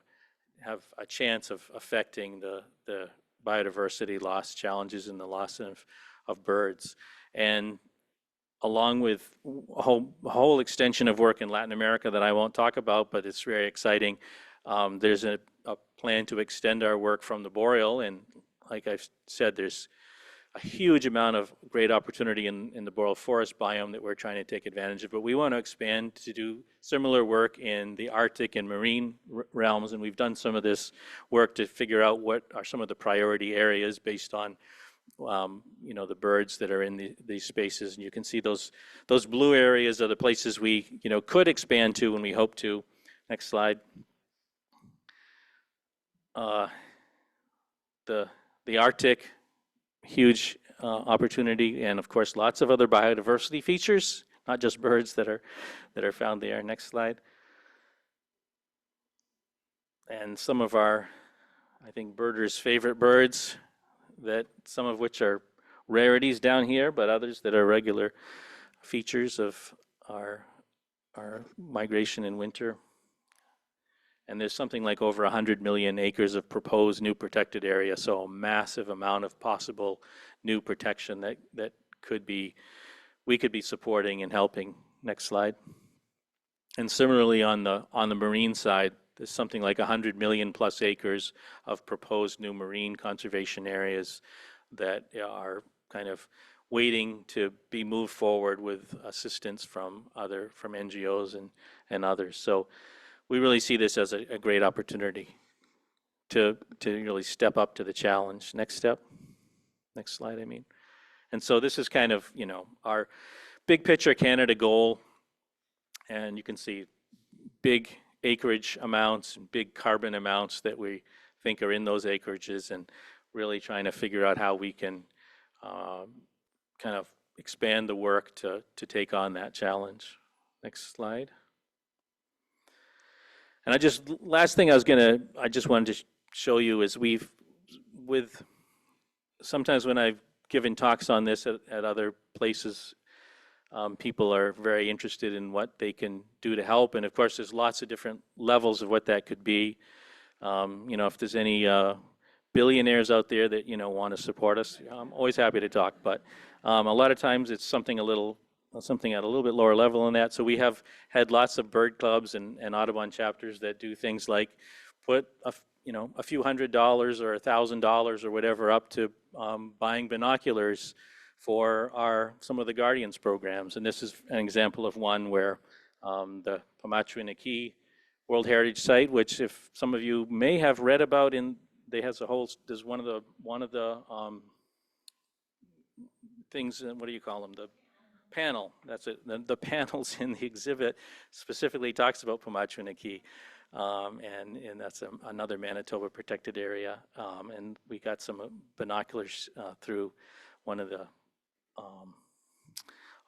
have a chance of affecting the biodiversity loss challenges and the loss of birds. And along with a whole extension of work in Latin America that I won't talk about, but it's very exciting. There's a plan to extend our work from the boreal, and like I've said, there's a huge amount of great opportunity in the boreal forest biome that we're trying to take advantage of, but we want to expand to do similar work in the Arctic and marine realms, and we've done some of this work to figure out what are some of the priority areas based on the birds that are in these spaces. And you can see those blue areas are the places we could expand to when we hope to. Next slide. The Arctic, huge opportunity, and of course lots of other biodiversity features, not just birds that are found there. Next slide. And some of our, I think birders' favorite birds, that some of which are rarities down here, but others that are regular features of our migration in winter. And there's something like over 100 million acres of proposed new protected area, so a massive amount of possible new protection that we could be supporting and helping. Next slide. And similarly on the marine side, there's something like 100 million plus acres of proposed new marine conservation areas that are kind of waiting to be moved forward with assistance from NGOs and others. So we really see this as a great opportunity to really step up to the challenge. Next slide, I mean. And so this is kind of, our big picture Canada goal. And you can see big acreage amounts and big carbon amounts that we think are in those acreages, and really trying to figure out how we can kind of expand the work to take on that challenge. Next slide. And last thing I just wanted to show you is sometimes when I've given talks on this at other places, people are very interested in what they can do to help. And of course, there's lots of different levels of what that could be. If there's any billionaires out there that, want to support us, I'm always happy to talk. But a lot of times it's something at a little bit lower level than that. So we have had lots of bird clubs and Audubon chapters that do things like put a few $100s or $1,000 or whatever up to buying binoculars for some of the Guardians programs. And this is an example of one where the Pamatuanaki World Heritage Site, which if some of you may have read about, there's one of the things, what do you call them? The panel, that's it. The panels in the exhibit specifically talks about Pamatuanaki. And that's another Manitoba protected area. And we got some binoculars through one of the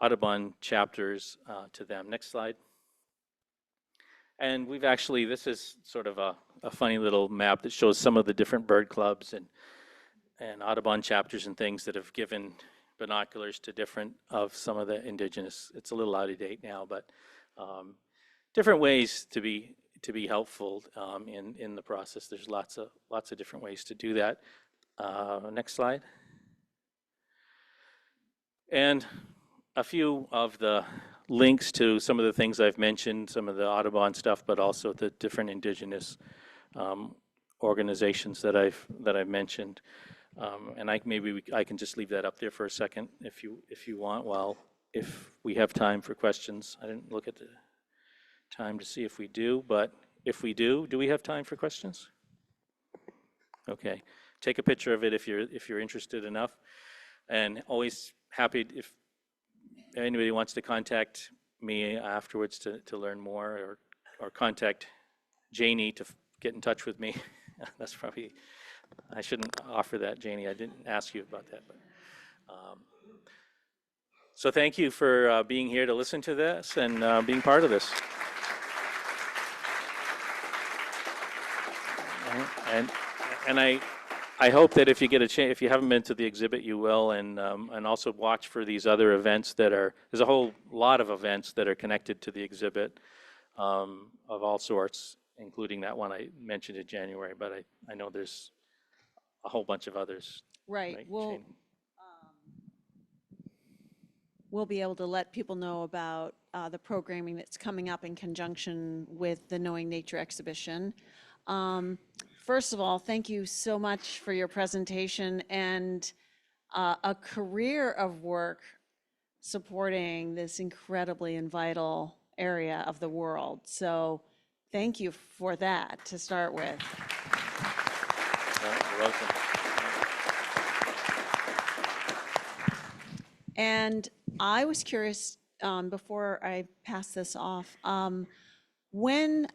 Audubon chapters to them. Next slide. And this is sort of a funny little map that shows some of the different bird clubs and Audubon chapters and things that have given binoculars to different of some of the indigenous. It's a little out of date now, but different ways to be helpful in the process. There's lots of different ways to do that. Next slide. And a few of the links to some of the things I've mentioned, some of the Audubon stuff, but also the different indigenous organizations that I've mentioned. And I can just leave that up there for a second if you want. If we have time for questions. I didn't look at the time to see if we do, but if we do we have time for questions? Okay, take a picture of it if you're interested enough, and always happy if anybody wants to contact me afterwards to learn more, or contact Janie to get in touch with me. That's probably, I shouldn't offer that, Janie. I didn't ask you about that, but so thank you for being here to listen to this and being part of this. And I hope that if you get a chance, if you haven't been to the exhibit, you will, and also watch for these other events there's a whole lot of events that are connected to the exhibit of all sorts, including that one I mentioned in January, but I know there's a whole bunch of others. Right. We'll be able to let people know about the programming that's coming up in conjunction with the Knowing Nature exhibition. First of all, thank you so much for your presentation and a career of work supporting this incredibly and vital area of the world. So thank you for that to start with. You're welcome. And I was curious, before I pass this off, when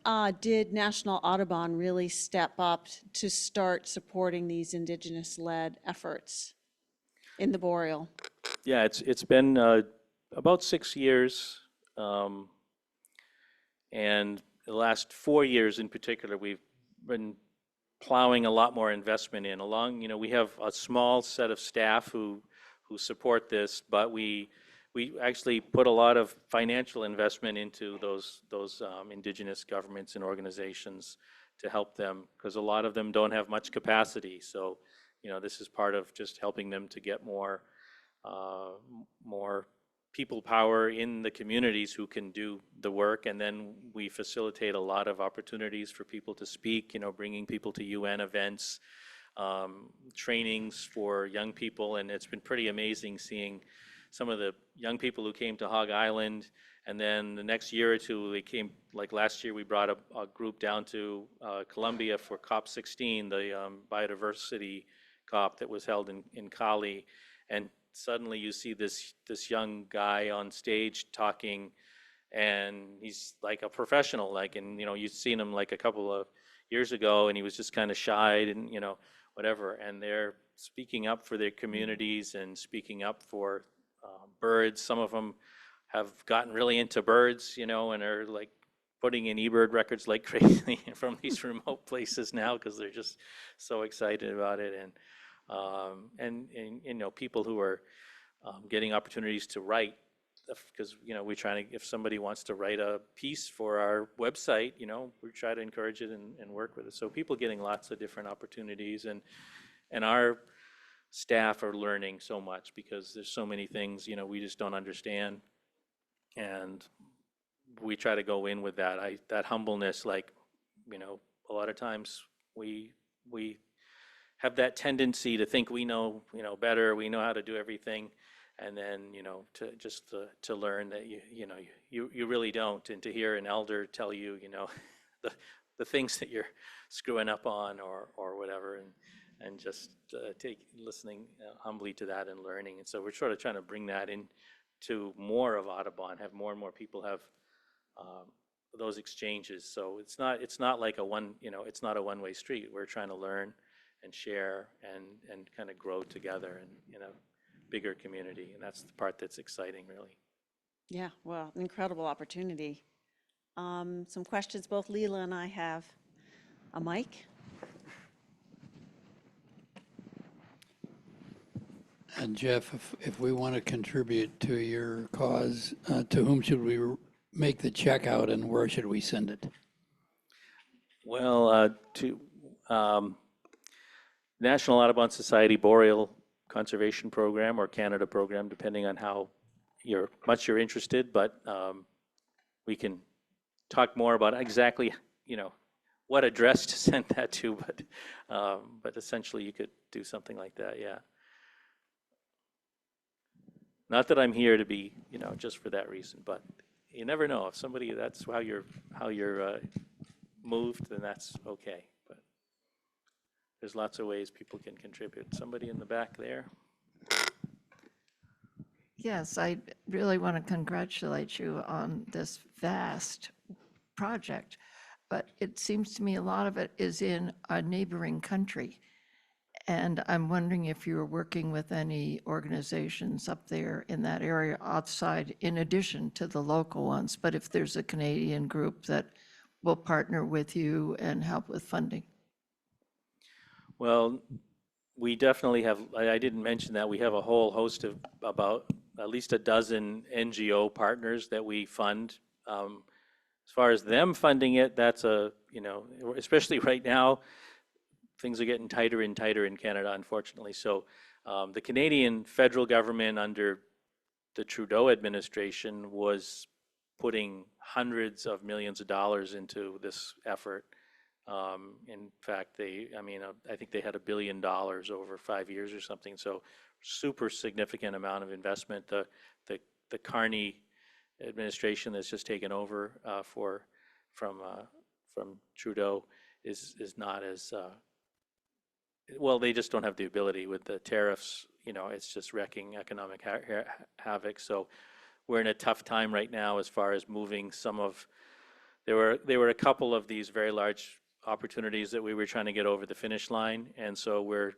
did National Audubon really step up to start supporting these Indigenous-led efforts in the Boreal? Yeah, it's been about 6 years, and the last 4 years in particular, we've been plowing a lot more investment in. Along, we have a small set of staff who support this, but we actually put a lot of financial investment into those indigenous governments and organizations to help them, because a lot of them don't have much capacity. So, this is part of just helping them to get more people power in the communities who can do the work. And then we facilitate a lot of opportunities for people to speak, bringing people to UN events, trainings for young people. And it's been pretty amazing seeing some of the young people who came to Hog Island, and then the next year or two they came, like last year we brought a group down to Colombia for COP16, the biodiversity COP that was held in Cali, and suddenly you see this young guy on stage talking, and he's like a professional, and you've seen him like a couple of years ago, and he was just kind of shy and whatever, and they're speaking up for their communities and speaking up for birds. Some of them have gotten really into birds, and are like putting in eBird records like crazy from these remote places now because they're just so excited about it. And people who are getting opportunities to write, because we're trying to, if somebody wants to write a piece for our website, we try to encourage it and work with it. So people getting lots of different opportunities, and our staff are learning so much because there's so many things we just don't understand, and we try to go in with that humbleness. A lot of times we have that tendency to think we know better, we know how to do everything, and then to learn that you really don't, and to hear an elder tell you the things that you're screwing up on or whatever, and just listening humbly to that and learning. And so we're sort of trying to bring that into more of Audubon, have more and more people have those exchanges. So it's not like it's not a one-way street. We're trying to learn and share and kind of grow together in a bigger community, and that's the part that's exciting, really. Yeah, well, an incredible opportunity. Some questions both Leela and I have. A mic? And Jeff, if we want to contribute to your cause, to whom should we make the check out, and where should we send it? Well, to National Audubon Society Boreal Conservation Program or Canada Program, depending on how much you're interested. But we can talk more about exactly what address to send that to. But essentially, you could do something like that. Yeah. Not that I'm here to be, just for that reason, but you never know. If somebody, that's how you're moved, then that's okay. But there's lots of ways people can contribute. Somebody in the back there. Yes, I really want to congratulate you on this vast project, but it seems to me a lot of it is in a neighboring country. And I'm wondering if you're working with any organizations up there in that area outside, in addition to the local ones, but if there's a Canadian group that will partner with you and help with funding. Well, we definitely have, I didn't mention that, we have a whole host of about at least a dozen NGO partners that we fund. As far as them funding it, that's especially right now, things are getting tighter and tighter in Canada, unfortunately. So the Canadian federal government under the Trudeau administration was putting hundreds of millions of dollars into this effort. In fact, I think they had $1 billion over 5 years or something. So super significant amount of investment. The Carney administration that's just taken over from Trudeau is not as well. They just don't have the ability with the tariffs. It's just wrecking economic havoc. So we're in a tough time right now as far as moving some of. There were a couple of these very large opportunities that we were trying to get over the finish line, and so we're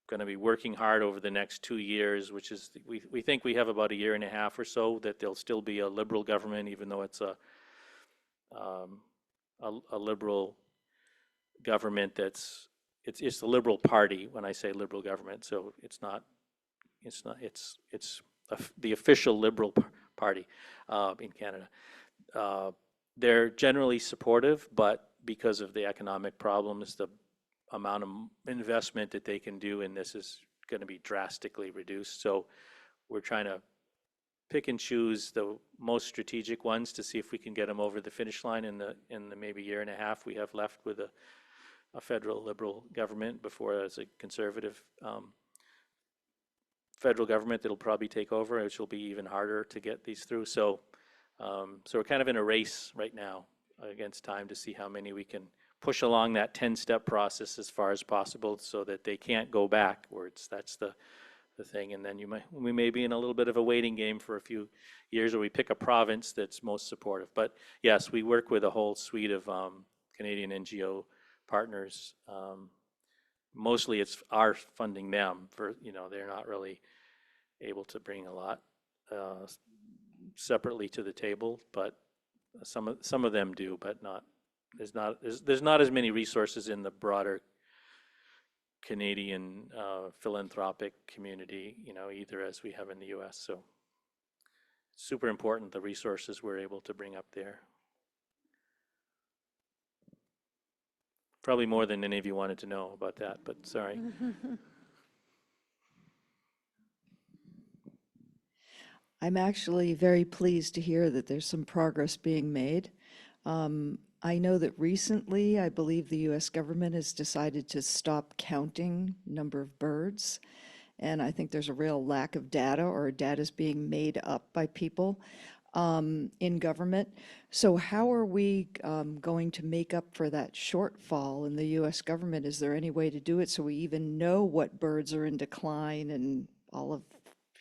going to be working hard over the next 2 years, which is we think we have about a year and a half or so that there'll still be a Liberal government, even though it's a Liberal government that's it's the Liberal Party when I say Liberal government, so it's the official Liberal Party in Canada. They're generally supportive, but because of the economic problems, the amount of investment that they can do in this is going to be drastically reduced. So we're trying to pick and choose the most strategic ones to see if we can get them over the finish line in the maybe year and a half we have left with a federal Liberal government before as a conservative federal government that'll probably take over, which will be even harder to get these through. So we're kind of in a race right now against time to see how many we can push along that 10-step process as far as possible so that they can't go backwards. That's the thing. And then we may be in a little bit of a waiting game for a few years, or we pick a province that's most supportive. But yes, we work with a whole suite of Canadian NGO partners. Mostly it's our funding them for, they're not really able to bring a lot separately to the table, but some of them do, but not. There's not as many resources in the broader Canadian philanthropic community, either as we have in the U.S. So super important, the resources we're able to bring up there. Probably more than any of you wanted to know about that, but sorry. I'm actually very pleased to hear that there's some progress being made. I know that recently, I believe the US government has decided to stop counting number of birds. And I think there's a real lack of data, or data is being made up by people in government. So how are we going to make up for that shortfall in the US government? Is there any way to do it so we even know what birds are in decline and all of,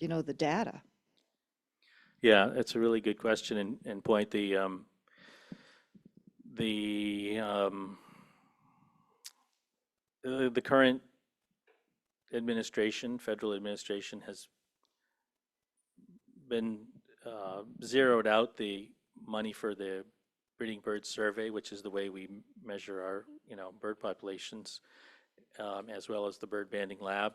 the data? Yeah, that's a really good question and point. The current administration, federal administration, has been zeroed out the money for the breeding bird survey, which is the way we measure our bird populations, as well as the bird banding lab.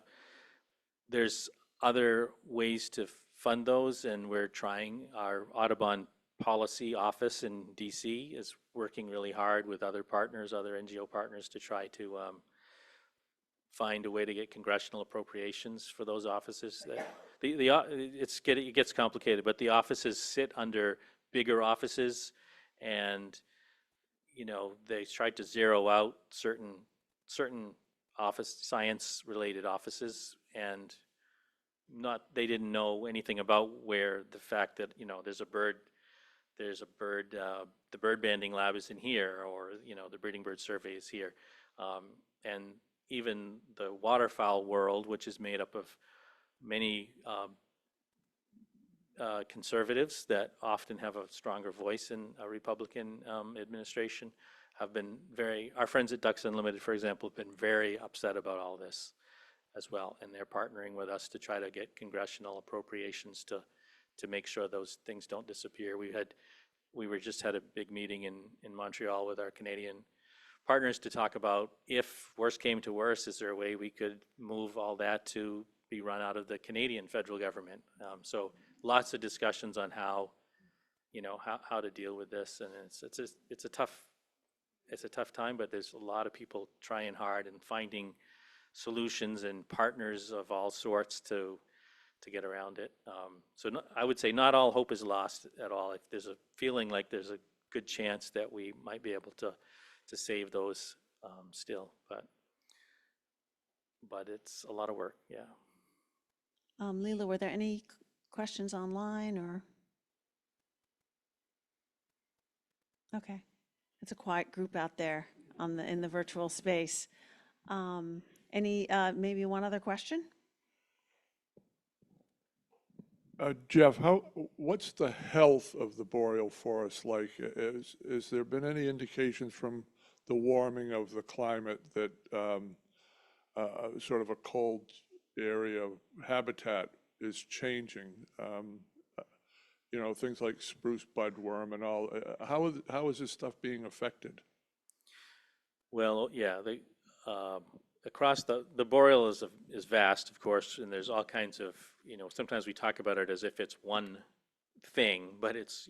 There's other ways to fund those, and we're trying. Our Audubon policy office in DC is working really hard with other partners, other NGO partners, to try to find a way to get congressional appropriations for those offices. It gets complicated, but the offices sit under bigger offices, and they tried to zero out certain office science-related offices, and they didn't know anything about where the fact that there's a bird, the bird banding lab is in here, or the breeding bird survey is here, and even the waterfowl world, which is made up of many conservatives that often have a stronger voice in a Republican administration, have been our friends at Ducks Unlimited, for example, have been very upset about all this as well, and they're partnering with us to try to get congressional appropriations to make sure those things don't disappear. We just had a big meeting in Montreal with our Canadian partners to talk about, if worse came to worse, is there a way we could move all that to be run out of the Canadian federal government? So lots of discussions on how to deal with this, and it's a tough time, but there's a lot of people trying hard and finding solutions and partners of all sorts to get around it. I would say not all hope is lost at all. If there's a feeling like there's a good chance that we might be able to save those still, but it's a lot of work. Yeah. Leela, were there any questions online or? Okay, it's a quiet group out there in the virtual space. Maybe one other question? Jeff, what's the health of the boreal forest like? Is there been any indications from the warming of the climate that sort of a cold area habitat is changing? Things like spruce budworm and all. How is this stuff being affected? Well, yeah, across the boreal is vast, of course, and there's all kinds of, sometimes we talk about it as if it's one thing, but it's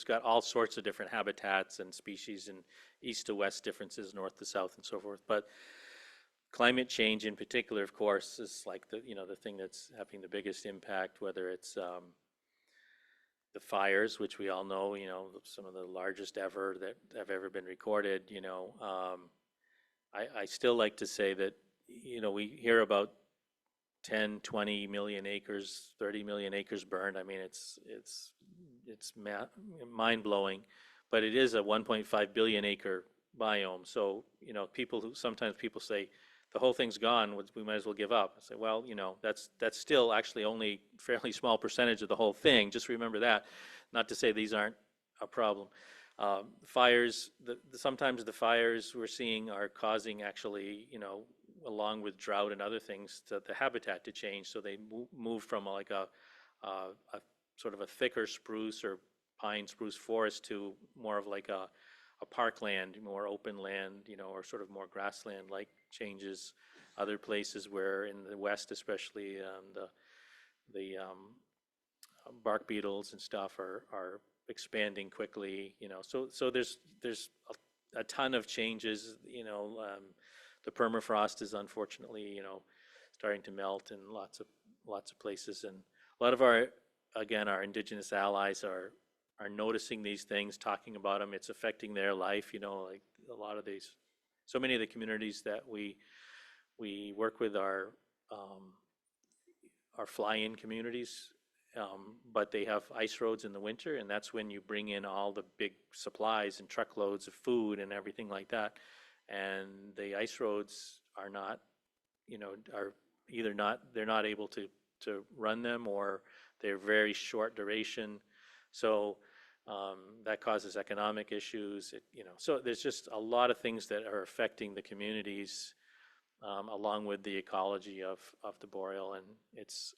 got all sorts of different habitats and species and east to west differences, north to south and so forth. But climate change in particular, of course, is like the thing that's having the biggest impact, whether it's the fires, which we all know, some of the largest ever that have ever been recorded. I still like to say that, we hear about 10, 20 million acres, 30 million acres burned. I mean, it's mind-blowing, but it is a 1.5 billion acre biome. So, sometimes people say, the whole thing's gone, we might as well give up. I say, well, that's still actually only a fairly small percentage of the whole thing. Just remember that. Not to say these aren't a problem. Fires, sometimes the fires we're seeing are causing actually, along with drought and other things, the habitat to change. So they move from like a sort of a thicker spruce or pine spruce forest to more of like a parkland, more open land, or sort of more grassland-like changes. Other places where in the west, especially, the bark beetles and stuff are expanding quickly. So there's a ton of changes. The permafrost is unfortunately, starting to melt in lots of places, and a lot of our indigenous allies are noticing these things, talking about them. It's affecting their life, like a lot of these, so many of the communities that we work with are fly-in communities, but they have ice roads in the winter, and that's when you bring in all the big supplies and truckloads of food and everything like that. And the ice roads are not, are either they're not able to run them, or they're very short duration. So that causes economic issues. So there's just a lot of things that are affecting the communities, along with the ecology of the boreal, and it's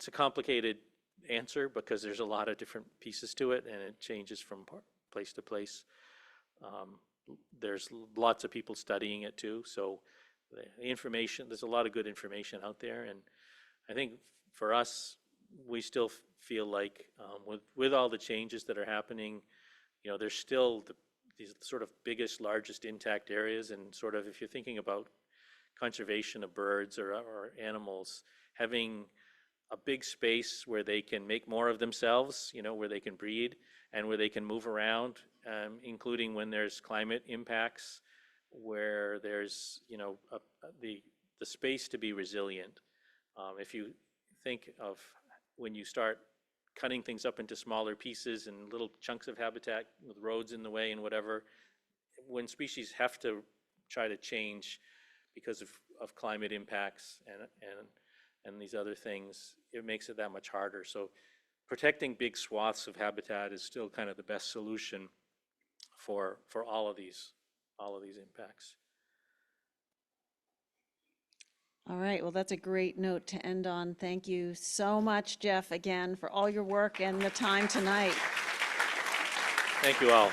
a complicated answer because there's a lot of different pieces to it, and it changes from place to place. There's lots of people studying it too, so the information, there's a lot of good information out there, and I think for us, we still feel like with all the changes that are happening, there's still these sort of biggest, largest intact areas, and sort of if you're thinking about conservation of birds or animals, having a big space where they can make more of themselves, where they can breed and where they can move around, including when there's climate impacts, where there's, the space to be resilient. If you think of when you start cutting things up into smaller pieces and little chunks of habitat with roads in the way and whatever, when species have to try to change because of climate impacts and these other things, it makes it that much harder. So protecting big swaths of habitat is still kind of the best solution for all of these impacts. All right, well, that's a great note to end on. Thank you so much, Jeff, again, for all your work and the time tonight. Thank you all.